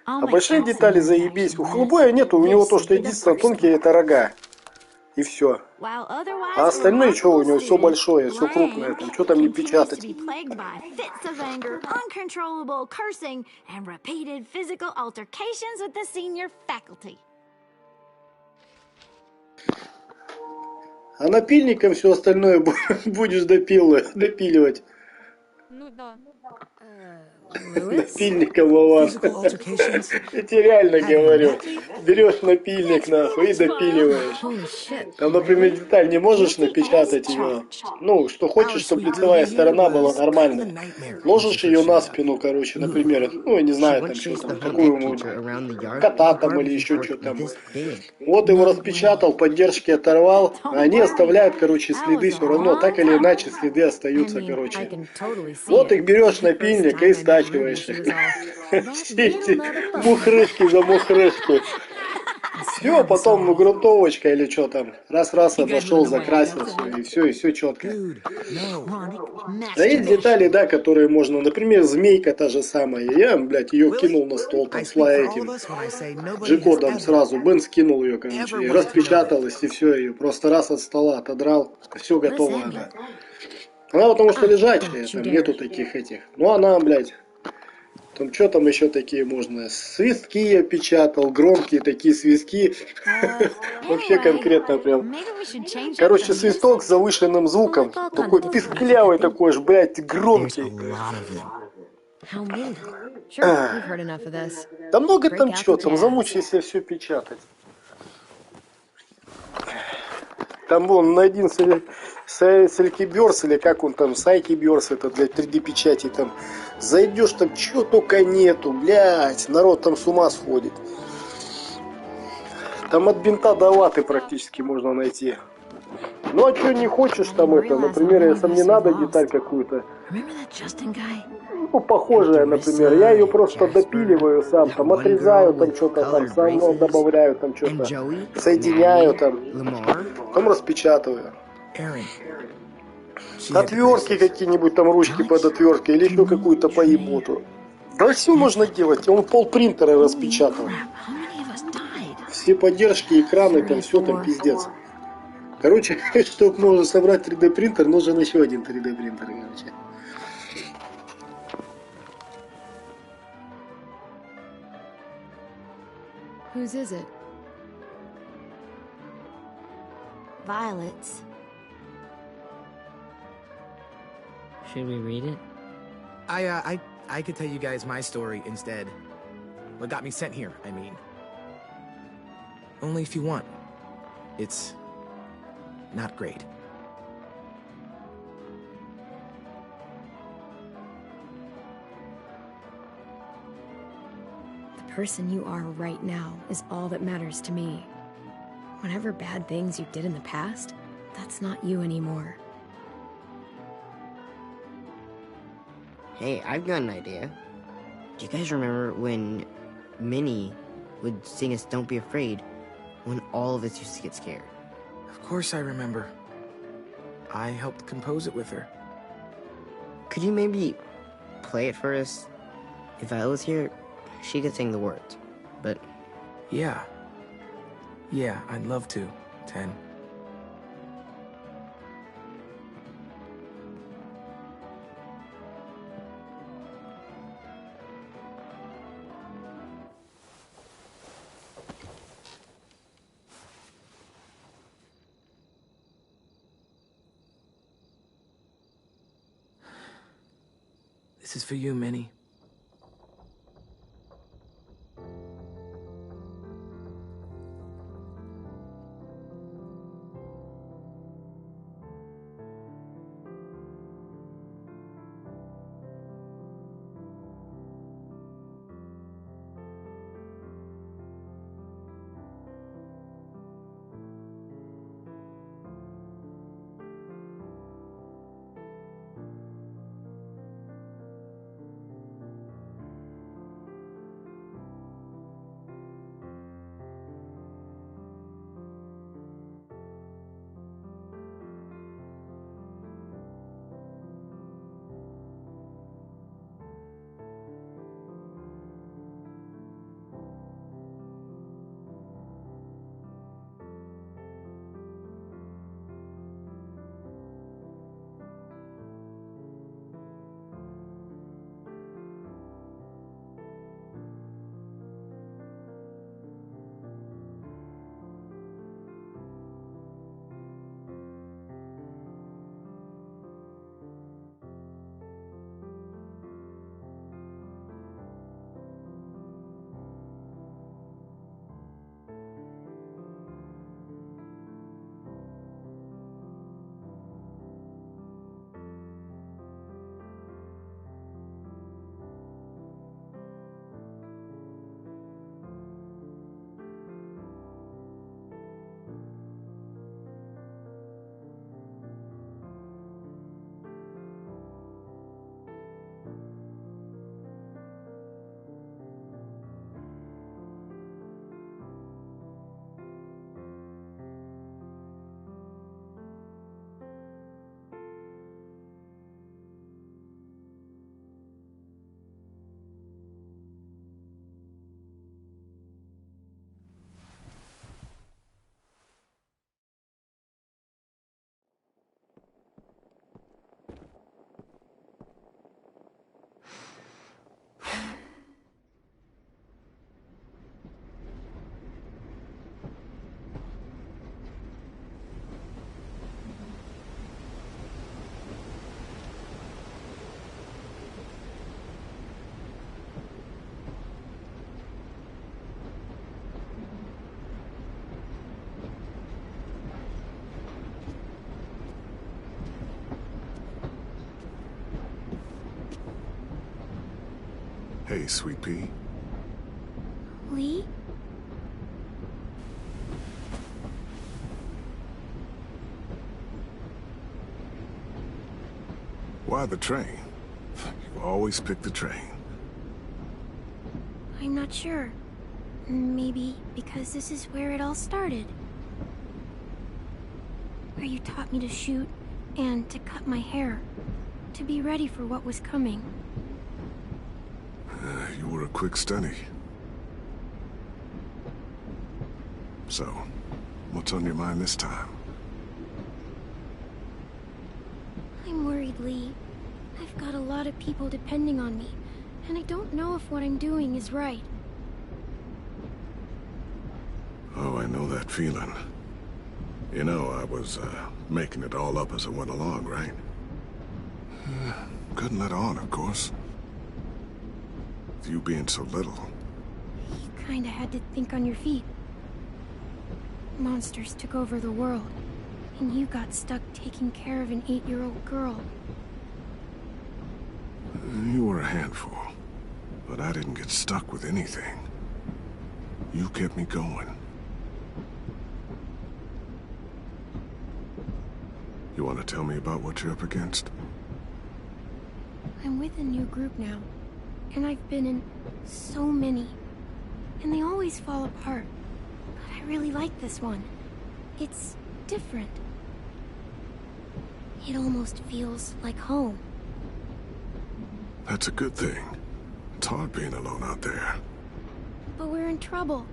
А большие детали заебись. У Хеллбоя нету, у него то, что единственное тонкие, это рога. И все. А остальное что, у него все большое, все крупное, там, что там не печатать. А напильником все остальное будешь допиливать. Ну да. Напильником, Вован. Я тебе реально говорю. Берешь напильник, нахуй, и допиливаешь. Там, например, деталь не можешь напечатать ее. Ну, что хочешь, чтобы лицевая сторона была нормальная. Ложишь ее на спину, короче, например. Ну, я не знаю, там, что там, какую ему, кота там или еще что там. Вот его распечатал, поддержки оторвал. А они оставляют, короче, следы все равно. Так или иначе, следы остаются, короче. Вот их берешь напильник и стачиваешь их. Все эти мухрышки за мухрышки. Все, потом грунтовочка или что там. Раз-раз обошел, закрасил все, и все четко. Да есть детали, да, которые можно, например, змейка та же самая. Я, блядь, ее кинул на стол, там, с этим G-кодом сразу. Бен скинул ее, короче, и распечаталась, и все, ее просто раз от стола отодрал. Все готово она. Она потому что лежачая, там нету таких этих. Ну она, блядь, там что там еще такие можно? Свистки я печатал, громкие такие свистки. Вообще конкретно прям. Короче, свисток с завышенным звуком. Такой писклявый такой же, блядь, громкий. Да много там чего, там замучайся все печатать. Там вон на один Селькиберс, или как он там, Сайкиберс, это для 3D печати, там зайдешь, там чего только нету, блядь, народ там с ума сходит. Там от бинта до ваты практически можно найти. Ну а что не хочешь там это, например, если мне надо деталь какую-то, ну похожая, например, я ее просто допиливаю сам, там отрезаю, там что-то там сам добавляю, там что-то соединяю, там распечатываю. Отвертки какие-нибудь, там ручки под отверткой или еще какую-то поеботу. Да все можно делать, он пол принтера распечатал. Все поддержки, экраны, там все там пиздец. Короче, чтобы можно собрать 3D принтер, нужен еще один 3D принтер, короче. Whose is it? Violet's. Should we read it? I could tell you guys my story instead. What got me sent here, I mean. Only if you want. It's not great. The person you are right now is all that matters to me. Whatever bad things you did in the past, that's not you anymore. Hey, I've got an idea. Do you guys remember when Minnie would sing us Don't Be Afraid when all of us used to get scared? Of course I remember. I helped compose it with her. Could you maybe play it for us? If Violet was here, she could sing the words, but... Yeah. Yeah, I'd love to, Ten. This is for you, Minnie. Hey, Sweet Pea. Lee? Why the train? You always pick the train. I'm not sure. Maybe because this is where it all started. Where you taught me to shoot and to cut my hair. To be ready for what was coming. You were a quick study. So, what's on your mind this time? I'm worried, Lee. I've got a lot of people depending on me, and I don't know if what I'm doing is right. Oh, I know that feeling. You know, I was, making it all up as I went along, right? Couldn't let on, of course. With you being so little. You kinda had to think on your feet. Monsters took over the world, and you got stuck taking care of an 8-year-old girl. You were a handful, but I didn't get stuck with anything. You kept me going. You want to tell me about what you're up against? I'm with a new group now, and I've been in so many, and they always fall apart. But I really like this one. It's different. It almost feels like home. That's a good thing. It's hard being alone out there. But we're in trouble.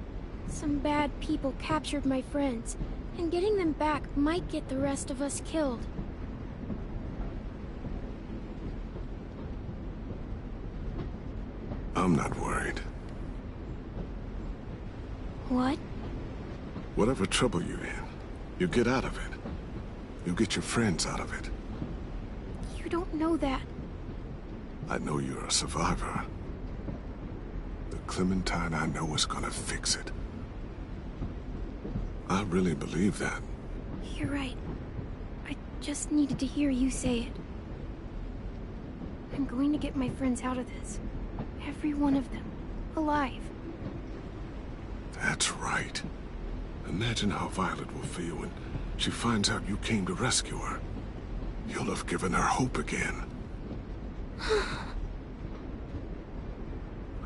Some bad people captured my friends, and getting them back might get the rest of us killed. I'm not worried. What? Whatever trouble you're in, you get out of it. You get your friends out of it. You don't know that. I know you're a survivor. The Clementine I know is gonna fix it. I really believe that. You're right. I just needed to hear you say it. I'm going to get my friends out of this. Every one of them. Alive. That's right. Imagine how Violet will feel when she finds out you came to rescue her. You'll have given her hope again.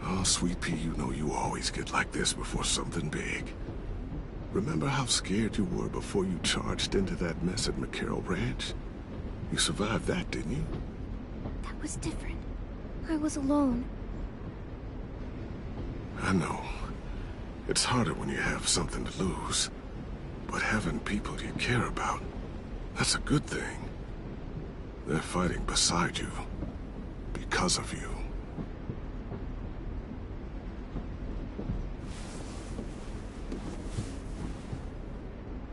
Oh, Sweet Pea, you know you always get like this before something big. Remember how scared you were before you charged into that mess at McCarroll Ranch? You survived that, didn't you? That was different. I was alone. I know. It's harder when you have something to lose. But having people you care about, that's a good thing. They're fighting beside you. Because of you.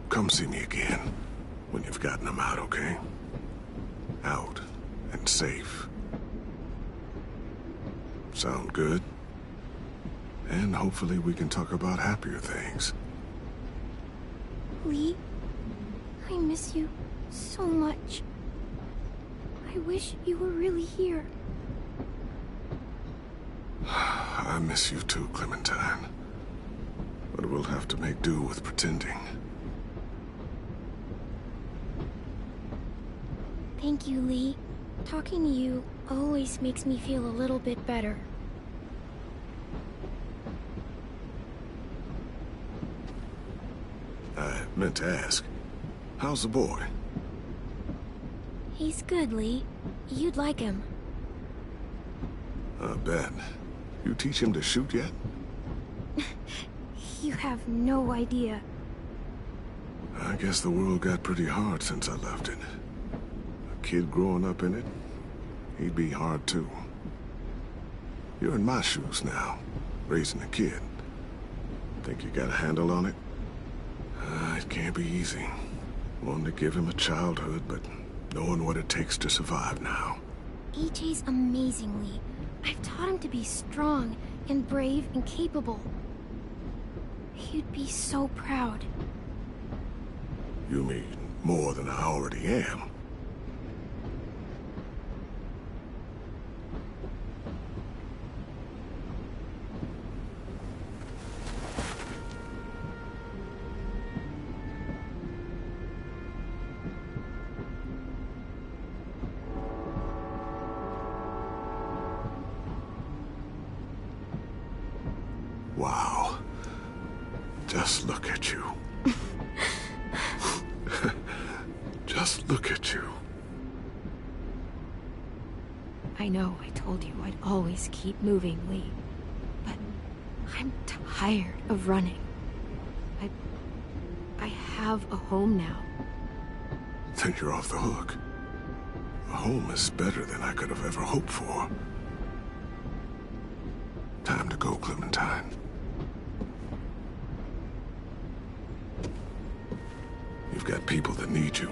Come see me again when you've gotten them out, okay? Out and safe. Sound good? And hopefully we can talk about happier things. Lee, I miss you so much. I wish you were really here. I miss you too, Clementine. But we'll have to make do with pretending. Thank you, Lee. Talking to you always makes me feel a little bit better. I meant to ask, how's the boy? He's good, Lee. You'd like him. I bet. You teach him to shoot yet? You have no idea. I guess the world got pretty hard since I left it. A kid growing up in it, he'd be hard too. You're in my shoes now, raising a kid. Think you got a handle on it? It can't be easy. Wanting to give him a childhood, but knowing what it takes to survive now. EJ's amazing, Lee. I've taught him to be strong and brave and capable. He'd be so proud. You mean more than I already am? Just look at you. Just look at you. I know I told you I'd always keep moving, Lee. But I'm tired of running. I have a home now. Then you're off the hook. A home is better than I could have ever hoped for. Time to go, Clementine. You've got people that need you.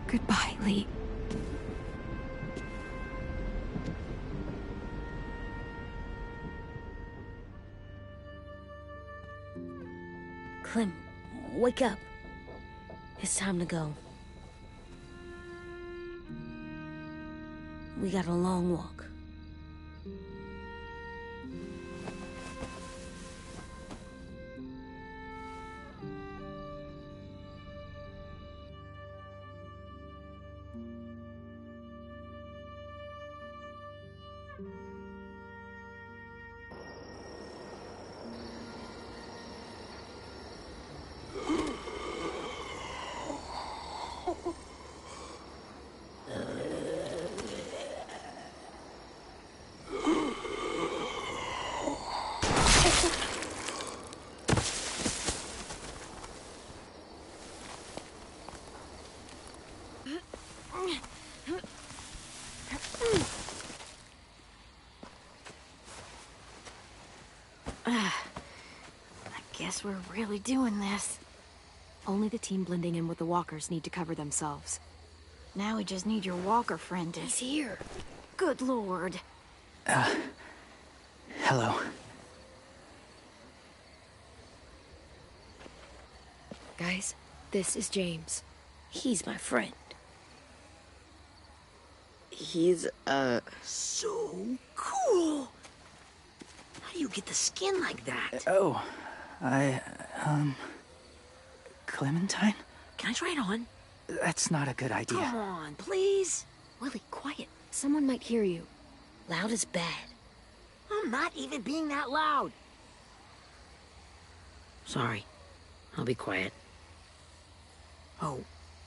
Goodbye, Lee. Clem, wake up. It's time to go. We got a long walk. I guess we're really doing this. Only the team blending in with the walkers need to cover themselves. Now we just need your walker friend to... He's here. Good lord. Hello. Guys, this is James. He's my friend. He's, So cool! How do you get the skin like that? Oh, Clementine? Can I try it on? That's not a good idea. Come on, please. Willie, quiet. Someone might hear you. Loud is bad. I'm not even being that loud. Sorry. I'll be quiet. Oh,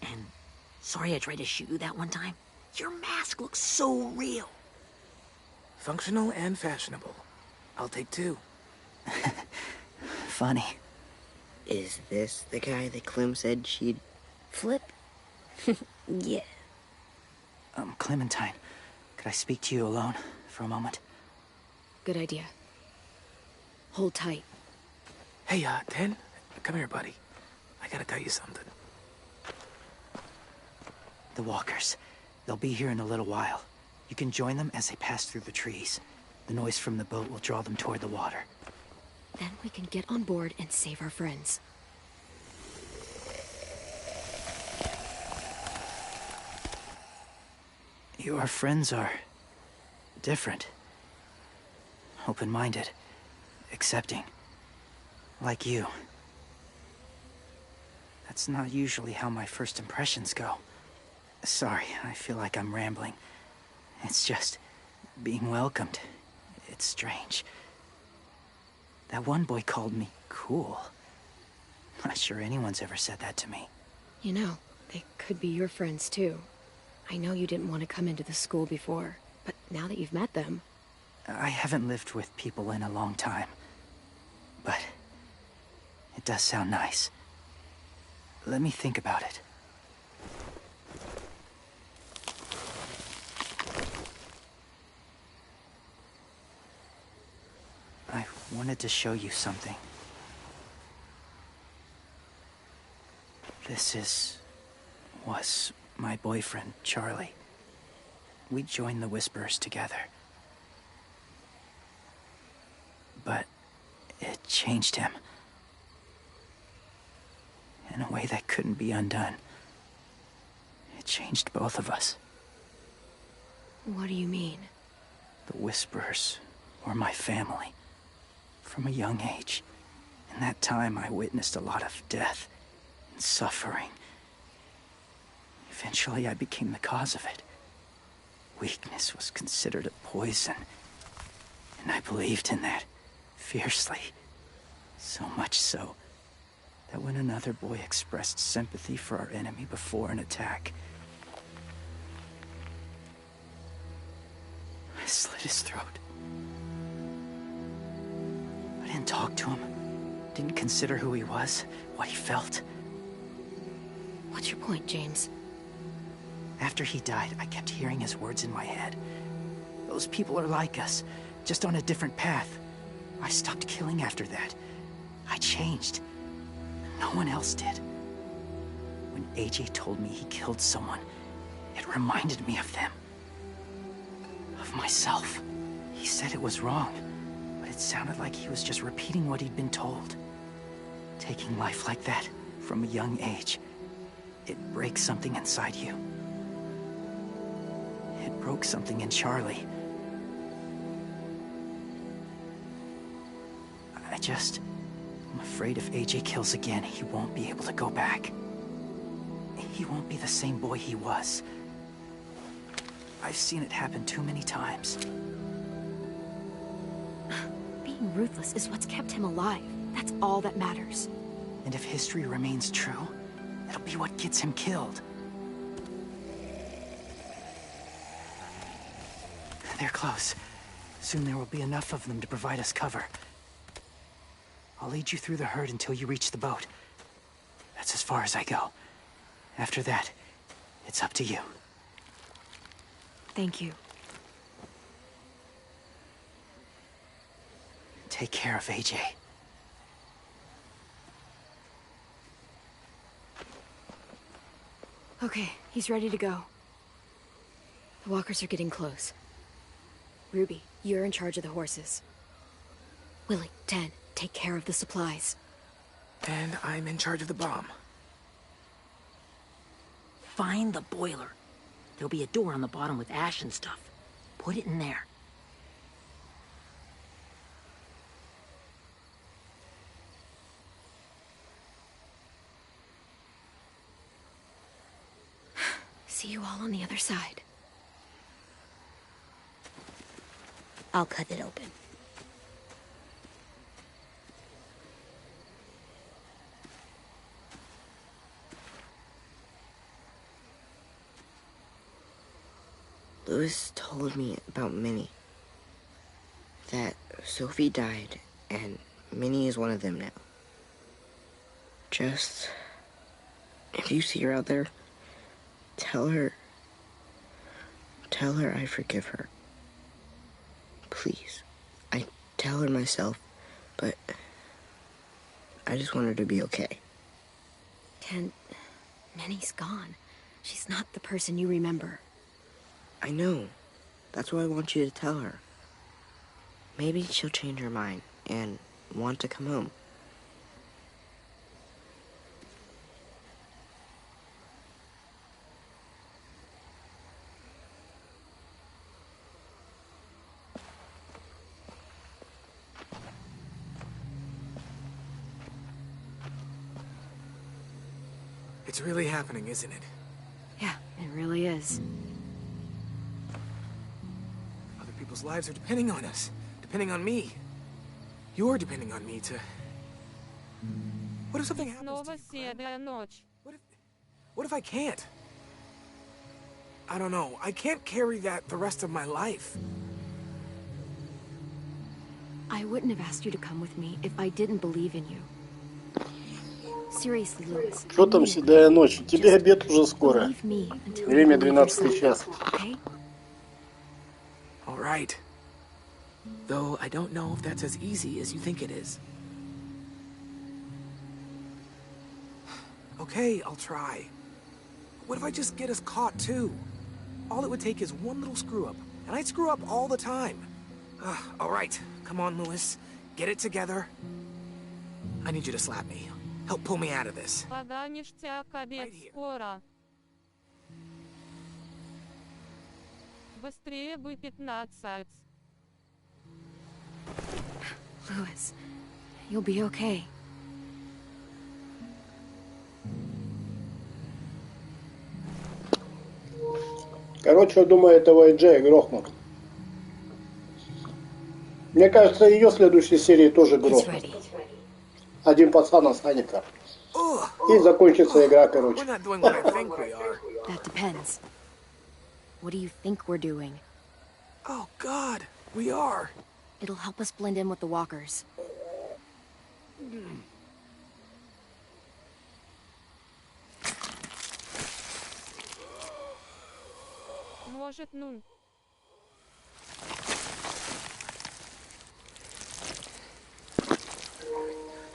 and sorry I tried to shoot you that one time. Your mask looks so real. Functional and fashionable. I'll take two. Funny. is this the guy that Clem said she'd... Flip? Yeah. Clementine, could I speak to you alone for a moment? Good idea. Hold tight. Hey, Ten, come here, buddy. I gotta tell you something. The walkers. They'll be here in a little while. You can join them as they pass through the trees. The noise from the boat will draw them toward the water. Then we can get on board and save our friends. Your friends are... different. Open-minded. Accepting. Like you. That's not usually how my first impressions go. Sorry, I feel like I'm rambling. It's just... being welcomed. It's strange. That one boy called me cool. Not sure anyone's ever said that to me. You know, they could be your friends too. I know you didn't want to come into the school before, but now that you've met them... I haven't lived with people in a long time. But... it does sound nice. Let me think about it. I wanted to show you something. This was my boyfriend, Charlie. We joined the Whisperers together. But it changed him. In a way that couldn't be undone. It changed both of us. What do you mean? The Whisperers were my family. From a young age. In that time, I witnessed a lot of death and suffering. Eventually, I became the cause of it. Weakness was considered a poison. And I believed in that, fiercely. So much so, that when another boy expressed sympathy for our enemy before an attack, I slit his throat. I didn't talk to him, didn't consider who he was, what he felt. What's your point, James? After he died, I kept hearing his words in my head. Those people are like us, just on a different path. I stopped killing after that. I changed. No one else did. When AJ told me he killed someone, it reminded me of them. Of myself. He said it was wrong, but it sounded like he was just repeating what he'd been told. Taking life like that, from a young age, it breaks something inside you. It broke something in Charlie. I'm afraid if AJ kills again, he won't be able to go back. He won't be the same boy he was. I've seen it happen too many times. Being ruthless is what's kept him alive. That's all that matters. And if history remains true, it'll be what gets him killed. They're close. Soon there will be enough of them to provide us cover. I'll lead you through the herd until you reach the boat. That's as far as I go. After that, it's up to you. Thank you. Take care of AJ. Okay, he's ready to go. The walkers are getting close. Ruby, you're in charge of the horses. Willie, Dan, take care of the supplies. And I'm in charge of the bomb. Find the boiler. There'll be a door on the bottom with ash and stuff. Put it in there. See you all on the other side. I'll cut it open. Louis told me about Minnie. That Sophie died, and Minnie is one of them now. Just, if you see her out there, tell her I forgive her. Please. I tell her myself, but I just want her to be okay. Ken, Minnie's gone. She's not the person you remember. I know. That's why I want you to tell her. Maybe she'll change her mind and want to come home. It's really happening, isn't it? Yeah, it really is. Other people's lives are depending on us. Depending on me. You're depending on me to... What if something happens to you, Grandma? What if I can't? I don't know. I can't carry that the rest of my life. I wouldn't have asked you to come with me if I didn't believe in you. Seriously, Louis. Что там, седая ночь? У тебя обед уже скоро. Время 12 час. All right. Though I don't know if that's as easy as you think it is. Okay, I'll try. What if I just get us caught too? All it would take is one little screw up, and I'd screw up all the time. All right, come on, Louis. Get it together. I need you to slap me. Help pull me out of this. Вода ништяк, обед скоро. Быстрее бы 15. Louis, you'll be okay. Короче, я думаю, этого Джея грохнут. Мне кажется, ее в следующей серии тоже It's грохнут. ready. Один пацан останется. И закончится игра, короче. We're not doing what I think we are. That depends. What do you think we're doing? Oh, God, we are. It'll help us blend in with the walkers. Может, ну.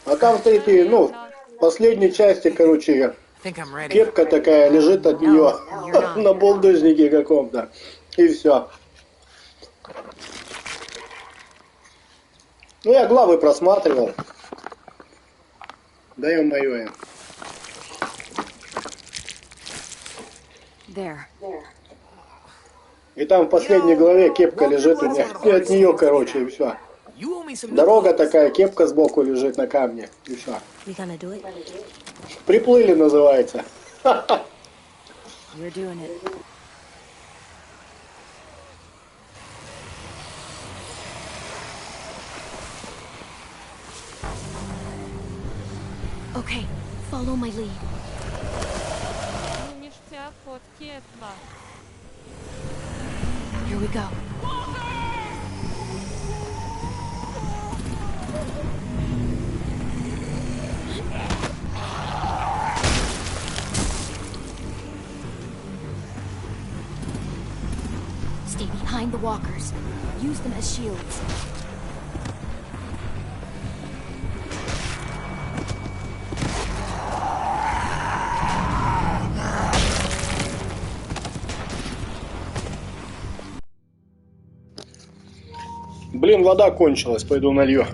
А там в третьей, ну, в последней части, короче, I think I'm ready. кепка такая лежит от нее на булдожнике каком-то. И все. Ну, я главы просматривал. Да ё-моё. There. И там в последней главе кепка лежит у меня. И от нее, короче, и все. You owe me some new Дорога clothes. такая, кепка сбоку лежит на камне. И все. We gonna do it? Приплыли, называется. You're doing it. Okay, follow my lead. Ну ништяк, фотки этого. Here we go. Stay behind the walkers. Use them as shields. Блин, вода кончилась, пойду налью.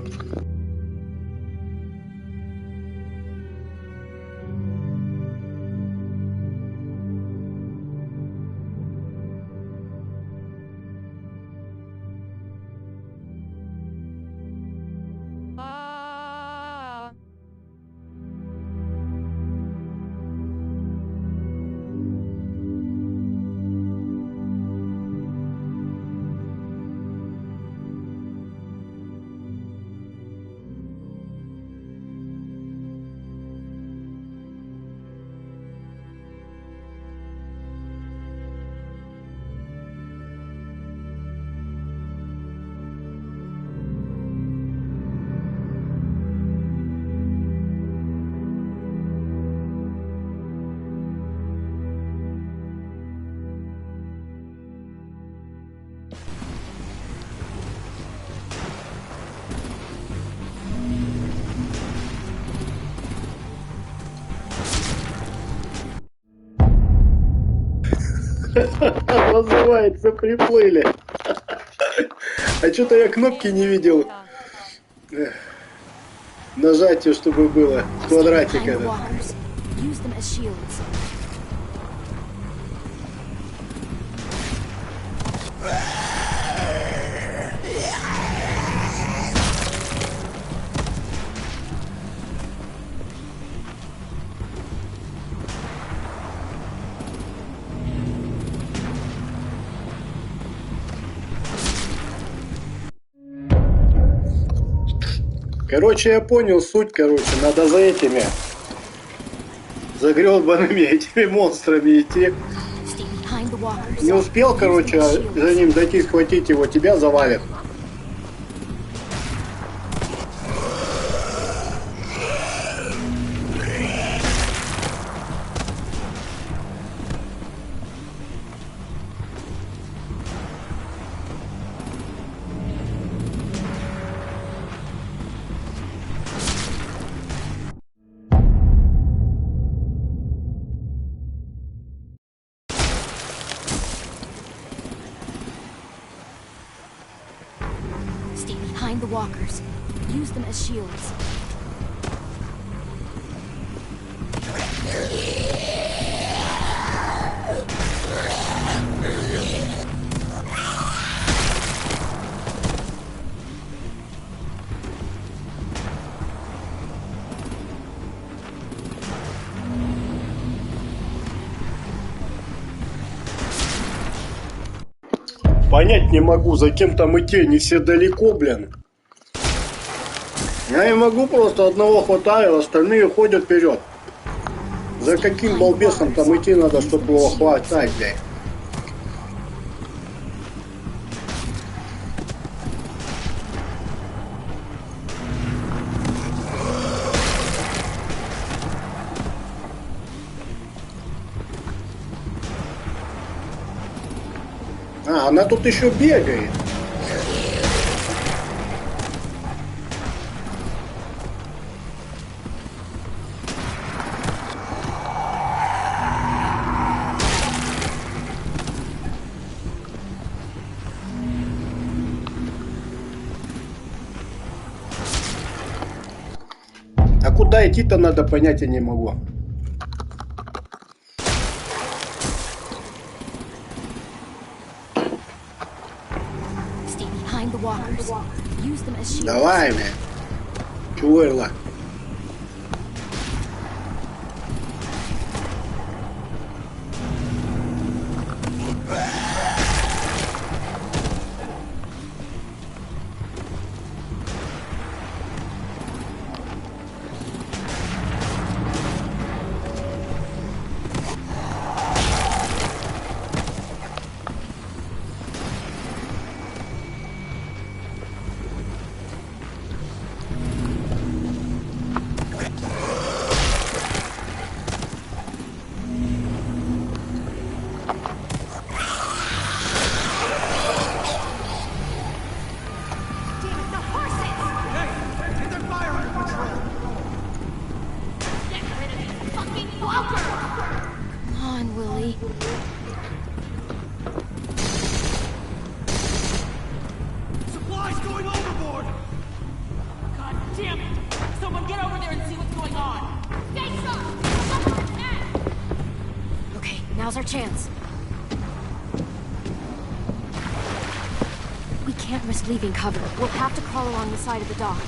А-а-а. Называется, приплыли. А что-то я кнопки не видел. Нажатие, чтобы было. Квадратик Behind the этот. walkers. Use them as shields. Короче, я понял суть, короче, надо за этими, за гребаными этими монстрами идти. Stay behind the walkers. Не успел, короче, за ним дойти, схватить его, тебя завалят. Stay behind the walkers. Use them as shields. Понять не могу, за кем там идти, они все далеко, блин. Я не могу, просто одного хватаю, остальные ходят вперед. За каким балбесом там идти надо, чтобы его хватать, блядь? А, она тут еще бегает. А куда идти-то надо, понять я не могу. Давай, мне. Чуэрла. Now's our chance. We can't risk leaving cover. We'll have to crawl along the side of the dock.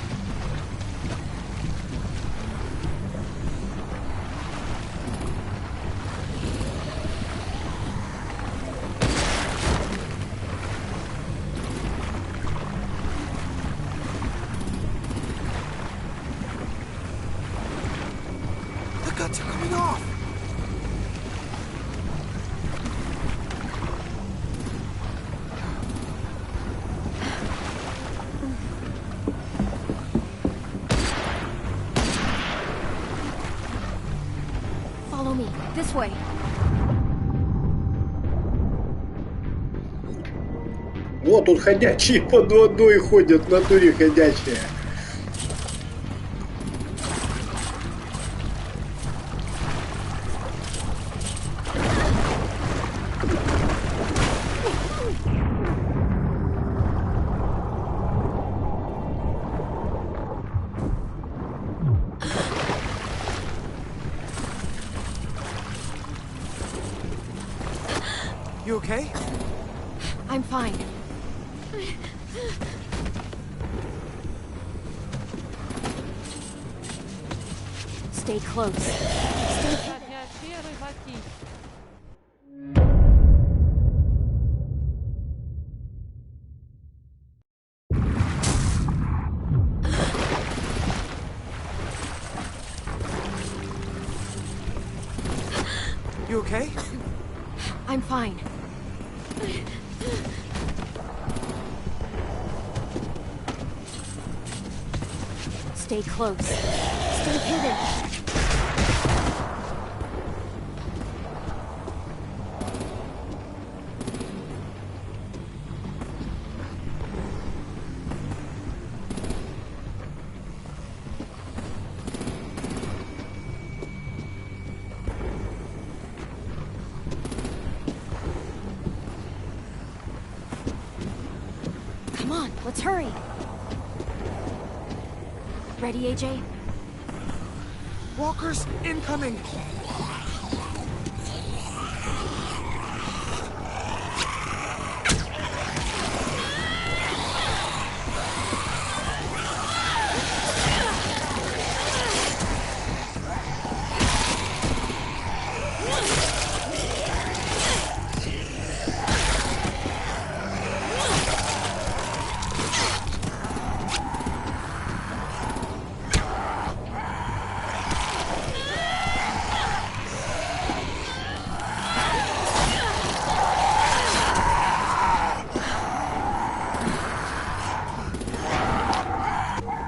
The guts are coming off! This way. Вот тут ходячие под водой ходят, в натуре ходячие. You okay? I'm fine. Stay close. Ходячие рыбаки. You okay? I'm fine. Stay close. Stay hidden. Come on, let's hurry. Ready, AJ? Walkers incoming!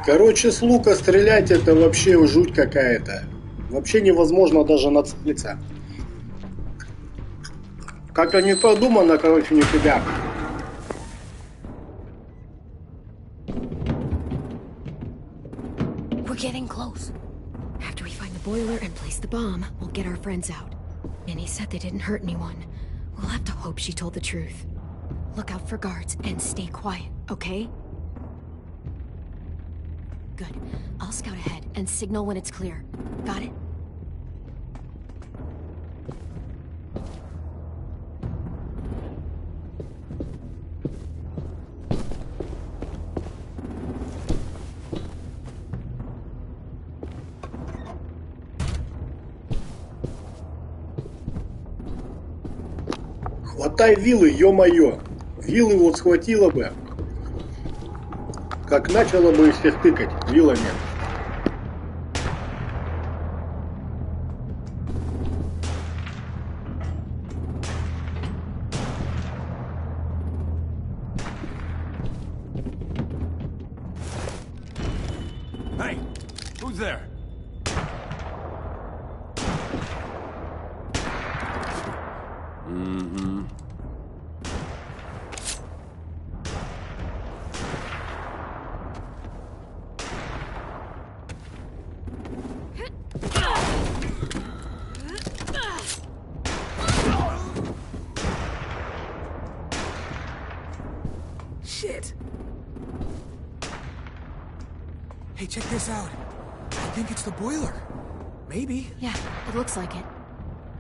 Короче, с лука стрелять это вообще жуть какая-то. Вообще невозможно даже нацелиться. Как-то не продумано, короче, не тебя. We're getting close. After we find the boiler and place the bomb, we'll get our friends out. Minnie said they didn't hurt anyone. We'll have to hope she told the truth. Look out for guards and stay quiet, okay? Good. I'll scout ahead and signal when it's clear. Got it? Хватай вилы, ё-моё. Вилы вот схватила бы. Как начала бы их всех тыкать вилами. Hey, who's there? Mm-hmm. Shit! Hey, check this out. I think it's the boiler. Maybe. Yeah, it looks like it.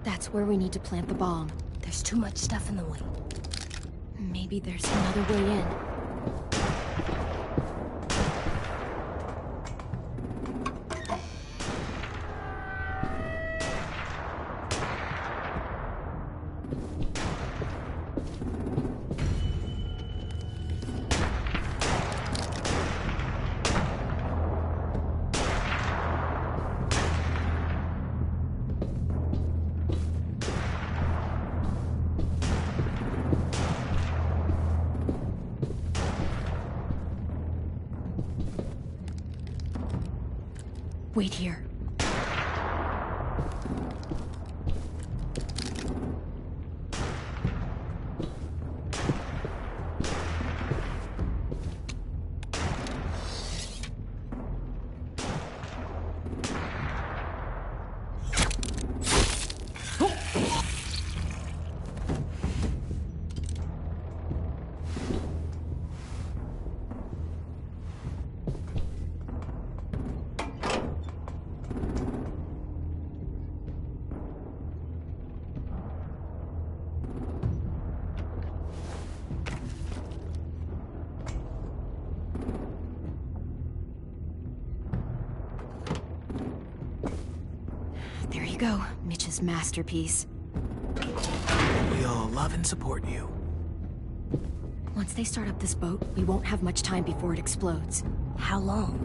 That's where we need to plant the bomb. There's too much stuff in the way. Maybe there's another way in. Wait here. There you go, Mitch's masterpiece. We'll love and support you. Once they start up this boat, we won't have much time before it explodes. How long?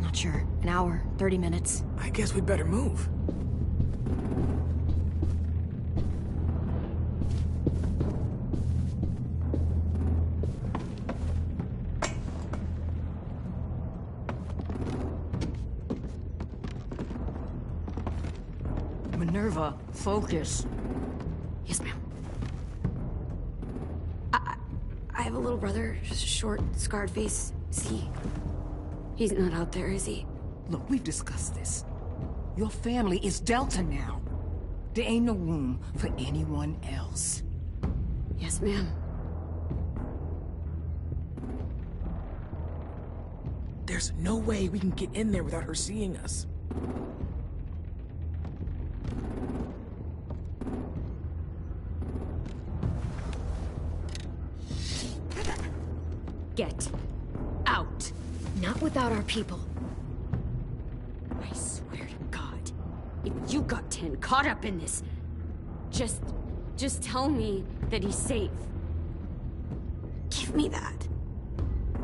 Not sure. An hour, 30 minutes. I guess we'd better move. Minerva, focus. Yes, ma'am. I have a little brother, short, scarred face. He's not out there, is he? Look, we've discussed this. Your family is Delta now. There ain't no room for anyone else. Yes, ma'am. There's no way we can get in there without her seeing us. Get out. Not without our people. I swear to God, if you got 10 caught up in this, just tell me that he's safe. Give me that.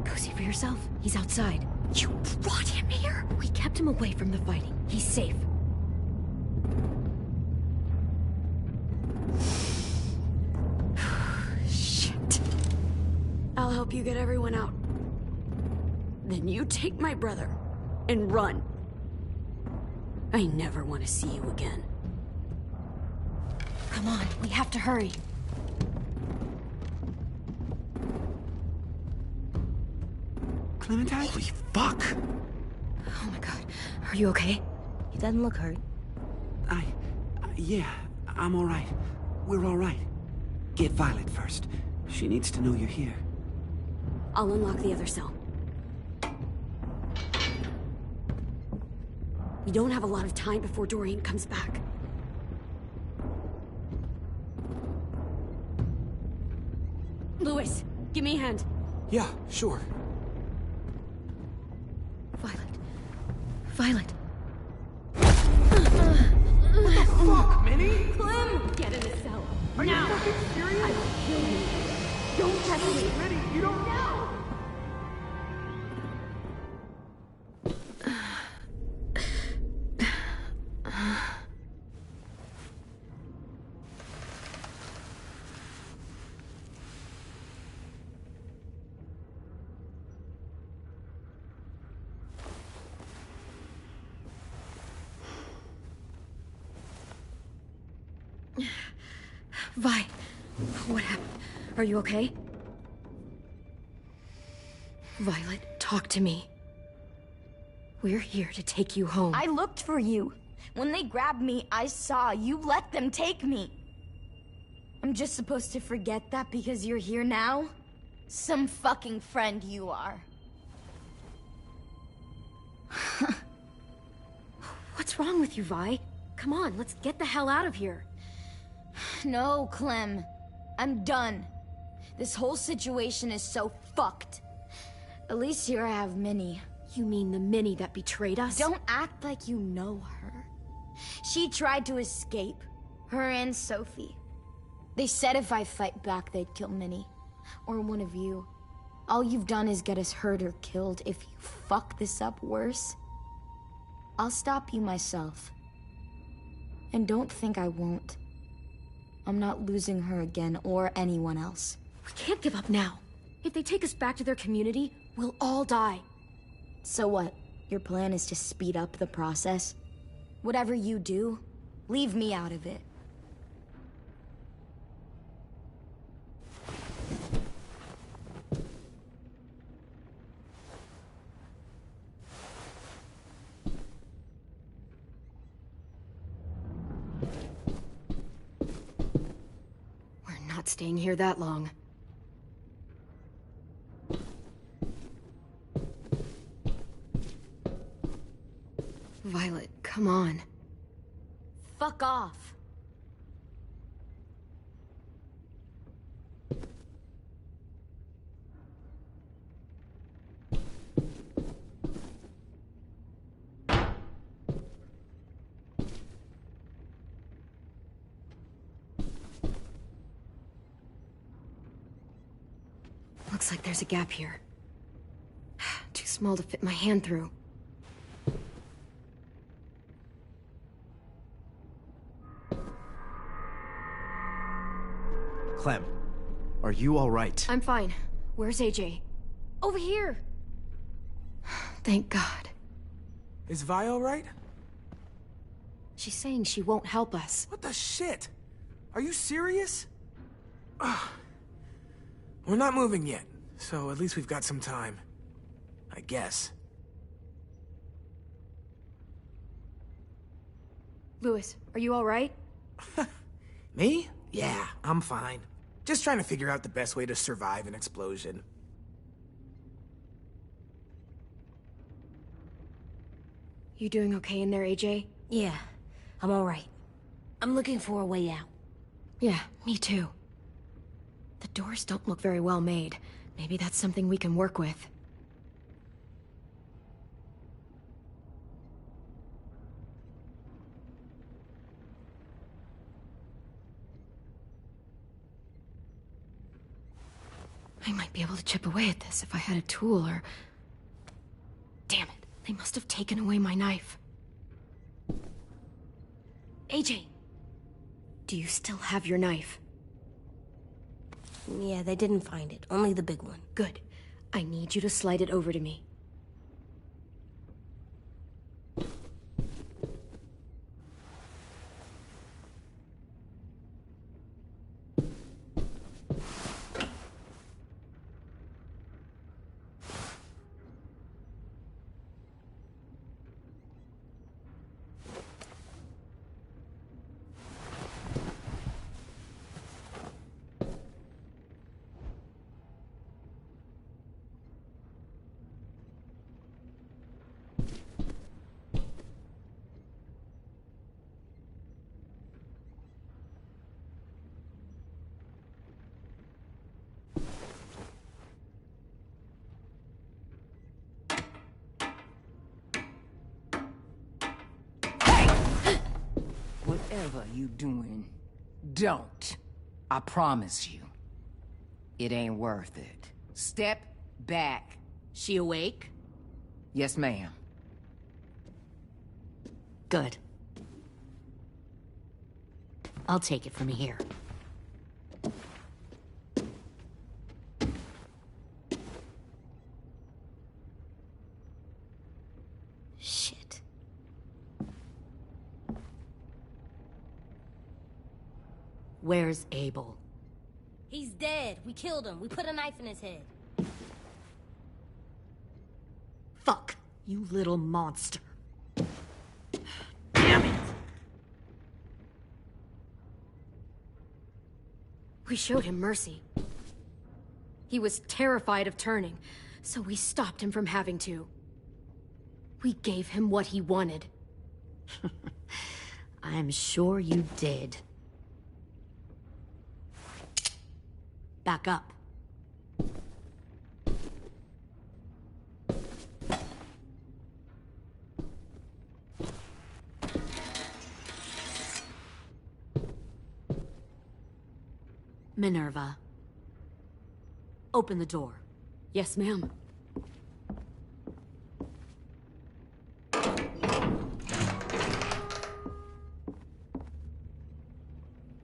Go see for yourself. He's outside. You brought him here? We kept him away from the fighting. He's safe. Shit. I'll help you get everyone out. Then you take my brother and run. I never want to see you again. Come on, we have to hurry. Clementine? Holy fuck! Oh my god. Are you okay? He doesn't look hurt. Yeah, I'm all right. We're all right. Get Violet first. She needs to know you're here. I'll unlock the other cell. We don't have a lot of time before Dorian comes back. Louis, give me a hand. Yeah, sure. Violet. What the fuck, Minnie? Clem! Get in the cell. Are you fucking serious? I will kill you. Don't test me. Minnie, you don't know. Vi, what happened? Are you okay? Violet, talk to me. We're here to take you home. I looked for you. When they grabbed me, I saw you let them take me. I'm just supposed to forget that because you're here now? Some fucking friend you are. What's wrong with you, Vi? Come on, let's get the hell out of here. No, Clem. I'm done. This whole situation is so fucked. At least here I have Minnie. You mean the Minnie that betrayed us? Don't act like you know her. She tried to escape. Her and Sophie. They said if I fight back, they'd kill Minnie. Or one of you. All you've done is get us hurt or killed. If you fuck this up worse, I'll stop you myself. And don't think I won't. I'm not losing her again, or anyone else. We can't give up now. If they take us back to their community, we'll all die. So what? Your plan is to speed up the process? Whatever you do, leave me out of it. Not staying here that long. Violet, come on. Fuck off. Looks like there's a gap here. Too small to fit my hand through. Clem, are you all right? I'm fine. Where's AJ? Over here! Thank God. Is Vi all right? She's saying she won't help us. What the shit? Are you serious? We're not moving yet, so at least we've got some time. I guess. Louis, are you all right? Me? Yeah, I'm fine. Just trying to figure out the best way to survive an explosion. You doing okay in there, AJ? Yeah, I'm all right. I'm looking for a way out. Yeah, me too. The doors don't look very well made. Maybe that's something we can work with. I might be able to chip away at this if I had a tool or... Damn it, they must have taken away my knife. AJ, do you still have your knife? Yeah, they didn't find it. Only the big one. Good. I need you to slide it over to me. Whatever you doing, don't. I promise you. It ain't worth it. Step back. She awake? Yes, ma'am. Good. I'll take it from here. Shit. Where's Abel? He's dead. We killed him. We put a knife in his head. Fuck, you little monster. We showed him mercy. He was terrified of turning, so we stopped him from having to. We gave him what he wanted. I'm sure you did. Back up. Minerva. Open the door. Yes, ma'am.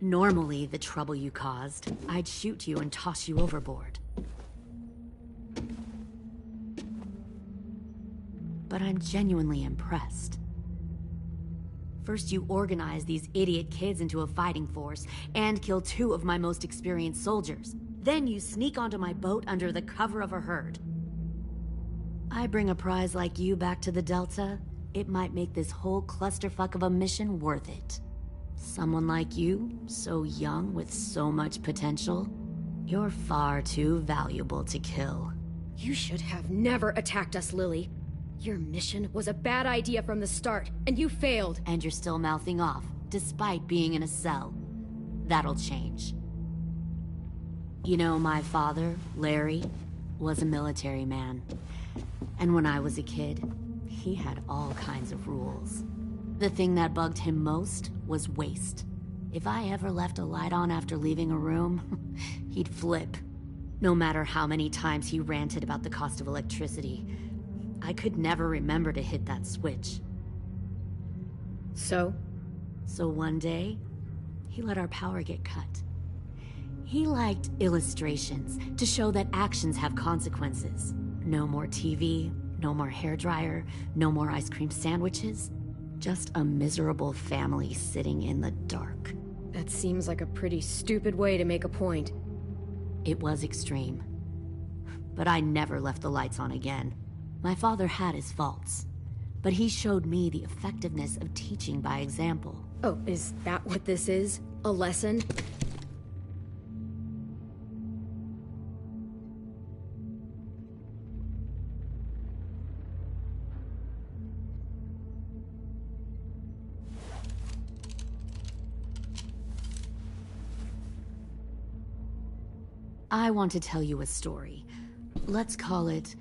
Normally, the trouble you caused, I'd shoot you and toss you overboard. But I'm genuinely impressed. First, you organize these idiot kids into a fighting force and kill 2 of my most experienced soldiers. Then you sneak onto my boat under the cover of a herd. I bring a prize like you back to the Delta, it might make this whole clusterfuck of a mission worth it. Someone like you, so young with so much potential, you're far too valuable to kill. You should have never attacked us, Lily. Your mission was a bad idea from the start, and you failed. And you're still mouthing off, despite being in a cell. That'll change. You know, my father, Larry, was a military man. And when I was a kid, he had all kinds of rules. The thing that bugged him most was waste. If I ever left a light on after leaving a room, he'd flip. No matter how many times he ranted about the cost of electricity, I could never remember to hit that switch. So? So one day, he let our power get cut. He liked illustrations to show that actions have consequences. No more TV, no more hairdryer, no more ice cream sandwiches. Just a miserable family sitting in the dark. That seems like a pretty stupid way to make a point. It was extreme. But I never left the lights on again. My father had his faults, but he showed me the effectiveness of teaching by example. Oh, is that what this is? A lesson? I want to tell you a story. Let's call it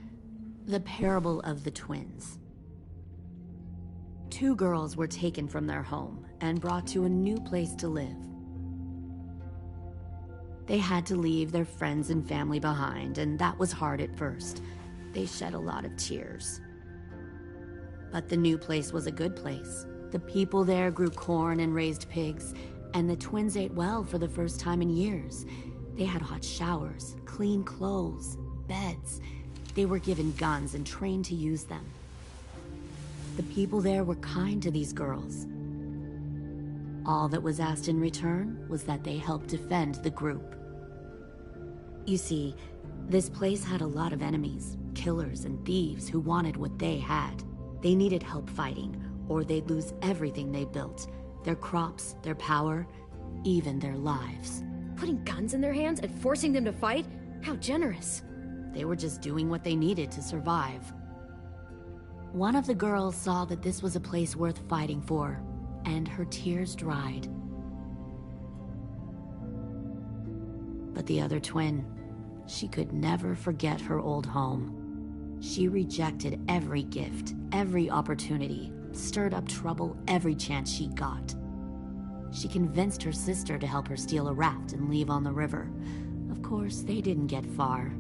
the Parable of the Twins. 2 girls were taken from their home and brought to a new place to live. They had to leave their friends and family behind, and that was hard at first. They shed a lot of tears. But the new place was a good place. The people there grew corn and raised pigs, and the twins ate well for the first time in years. They had hot showers, clean clothes, beds. They were given guns and trained to use them. The people there were kind to these girls. All that was asked in return was that they help defend the group. You see, this place had a lot of enemies, killers and thieves who wanted what they had. They needed help fighting, or they'd lose everything they built. Their crops, their power, even their lives. Putting guns in their hands and forcing them to fight? How generous. They were just doing what they needed to survive. One of the girls saw that this was a place worth fighting for, and her tears dried. But the other twin, she could never forget her old home. She rejected every gift, every opportunity, stirred up trouble every chance she got. She convinced her sister to help her steal a raft and leave on the river. Of course, they didn't get far.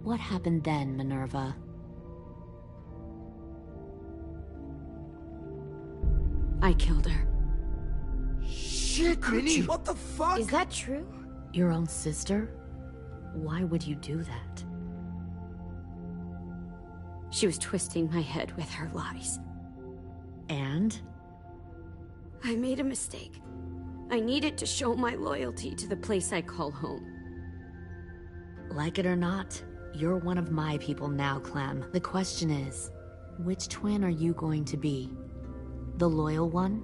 What happened then, Minerva? I killed her. Shit, Minnie, what the fuck? Is that true? Your own sister? Why would you do that? She was twisting my head with her lies. And? I made a mistake. I needed to show my loyalty to the place I call home. Like it or not, you're one of my people now, Clem. The question is, which twin are you going to be? The loyal one,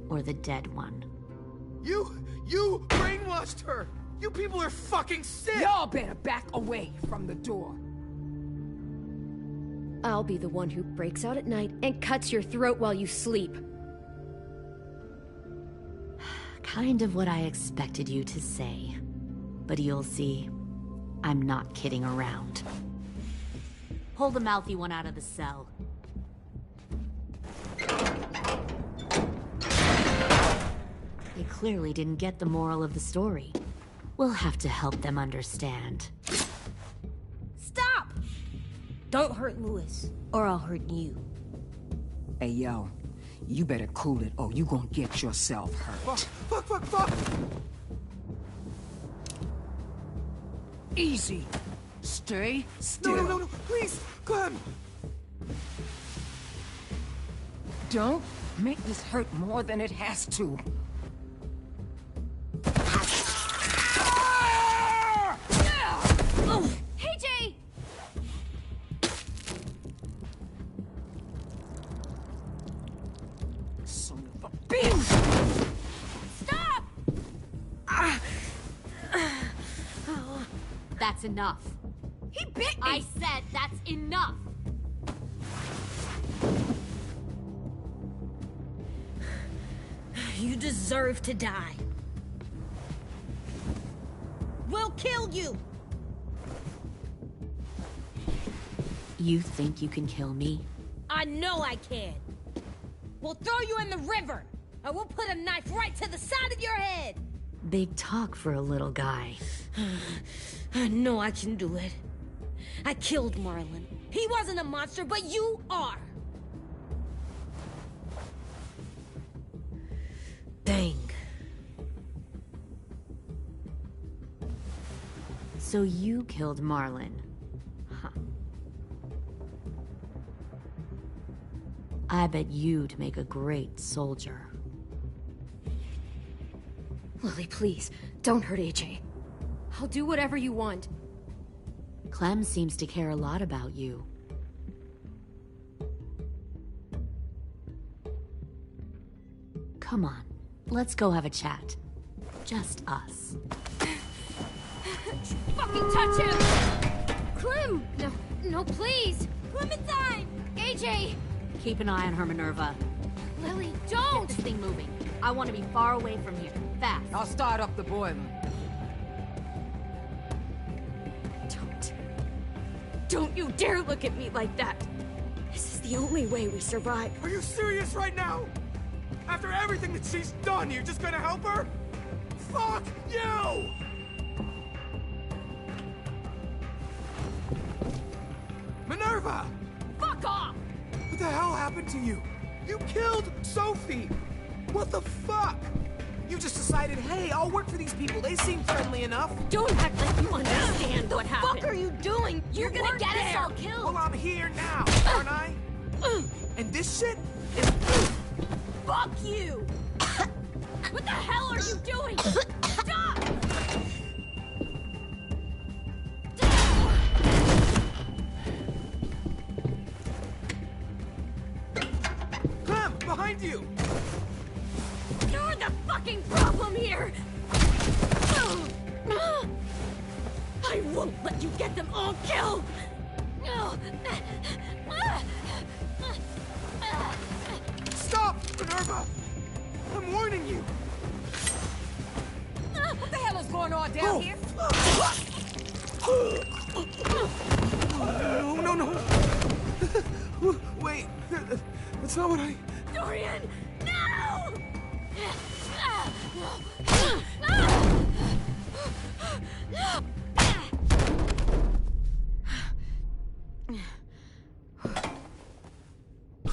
or the dead one? You brainwashed her! You people are fucking sick! Y'all better back away from the door. I'll be the one who breaks out at night and cuts your throat while you sleep. Kind of what I expected you to say. But you'll see, I'm not kidding around. Pull the mouthy one out of the cell. They clearly didn't get the moral of the story. We'll have to help them understand. Stop! Don't hurt Louis, or I'll hurt you. Hey, yo. You better cool it, or you gonna get yourself hurt. Fuck! Easy. Stay still. No, please, Clem! Don't make this hurt more than it has to. Hey, Jay! Son of a bitch! Stop! That's enough. He bit me! I said that's enough! You deserve to die. We'll kill you! You think you can kill me? I know I can. We'll throw you in the river, and we'll put a knife right to the side of your head. Big talk for a little guy. I know I can do it. I killed Marlon. He wasn't a monster, but you are. Dang. So you killed Marlon. Huh. I bet you'd make a great soldier. Lily, please, don't hurt AJ. I'll do whatever you want. Clem seems to care a lot about you. Come on, let's go have a chat. Just us. Fucking touch him! Clem! No, please! Clementine! AJ! Keep an eye on her, Minerva. Lily, don't! Get this thing moving. I want to be far away from here. Fast. I'll start up the boiler. Don't you dare look at me like that! This is the only way we survive. Are you serious right now? After everything that she's done, you're just gonna help her? Fuck you! Minerva! Fuck off! What the hell happened to you? You killed Sophie! What the fuck? You just decided, hey, I'll work for these people. They seem friendly enough. Don't act like you understand what happened. What the fuck are you doing? You're gonna get us all killed! Well, I'm here now, aren't I? And this shit is... Fuck you! What the hell are you doing? Stop! Clem, behind you! You're the fucking problem here! I won't let you get them all killed! Stop, Minerva! I'm warning you! What the hell is going on down here? No. Wait, that's not what I... Dorian! No!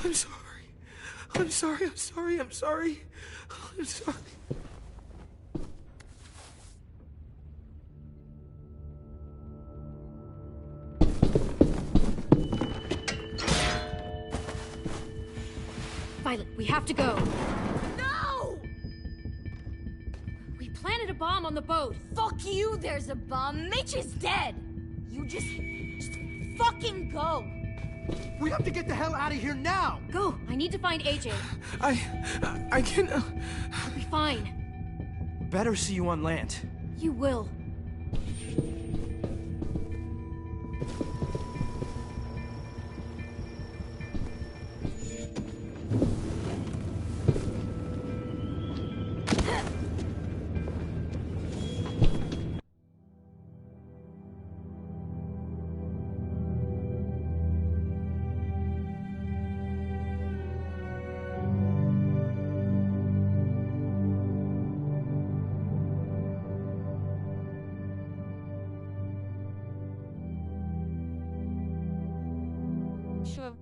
I'm sorry. I'm sorry. I'm sorry. I'm sorry. I'm sorry. Violet, we have to go. No! We planted a bomb on the boat. Fuck you, there's a bomb. Mitch is dead. You just fucking go. We have to get the hell out of here now! Go! I need to find AJ. I can't... I'll be fine. Better see you on land. You will. Sure.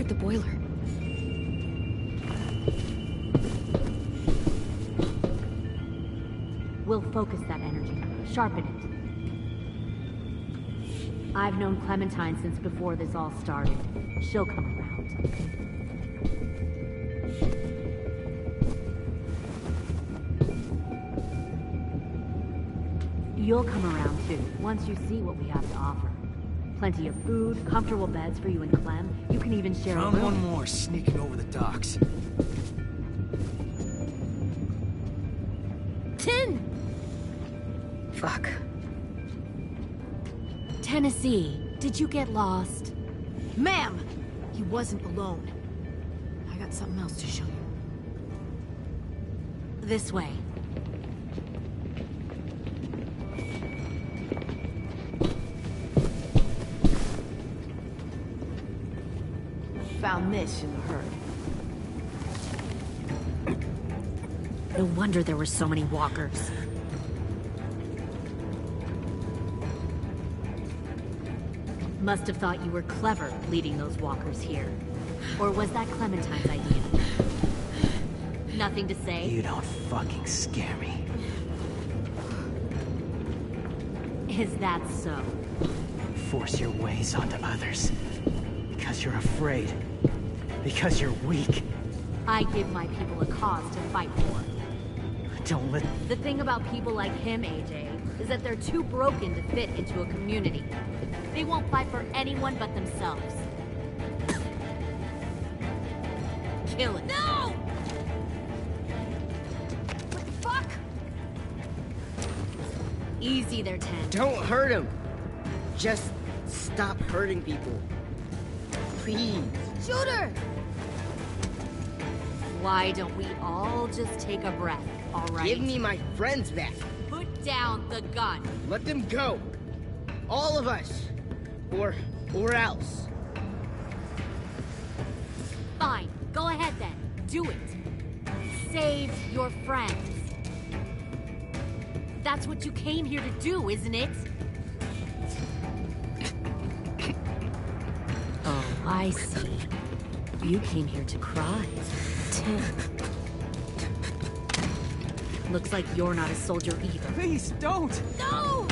The boiler. We'll focus that energy, sharpen it. I've known Clementine since before this all started. She'll come around. You'll come around too, once you see what we have to offer. Plenty of food, comfortable beds for you and Clem. You can even share a room. Found one more sneaking over the docks. Tin! Fuck. Tennessee, did you get lost? Ma'am! He wasn't alone. I got something else to show you. This way. Found this in a hurry. No wonder there were so many walkers. Must have thought you were clever leading those walkers here. Or was that Clementine's idea? Nothing to say? You don't fucking scare me. Is that so? Force your ways onto others. Because you're afraid. Because you're weak. I give my people a cause to fight for. Don't let... The thing about people like him, AJ, is that they're too broken to fit into a community. They won't fight for anyone but themselves. Kill it. No! What the fuck? Easy there, Ten. Don't hurt him. Just stop hurting people. Please. Shoot her! Why don't we all just take a breath, all right? Give me my friends back. Put down the gun. Let them go. All of us. Or else. Fine. Go ahead then. Do it. Save your friends. That's what you came here to do, isn't it? I see. You came here to cry. Tin. Looks like you're not a soldier either. Please, don't! No!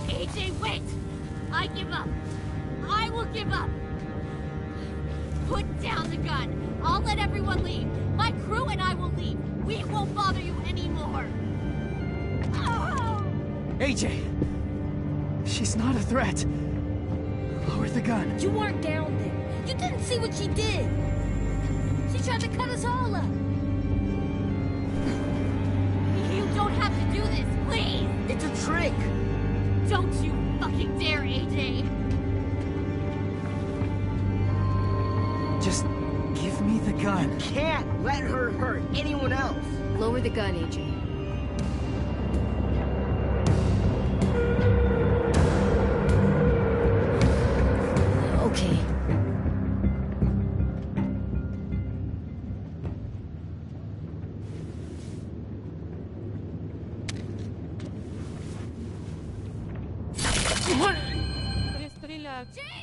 AJ, wait! I give up. I will give up. Put down the gun. I'll let everyone leave. My crew and I will leave. We won't bother you anymore. AJ! She's not a threat. Lower the gun. You weren't down there. You didn't see what she did. She tried to cut us all up. You don't have to do this, please! It's a trick! Don't you fucking dare, AJ! Just give me the gun. Can't let her hurt anyone else. Lower the gun, AJ. Okay. Пристрелять.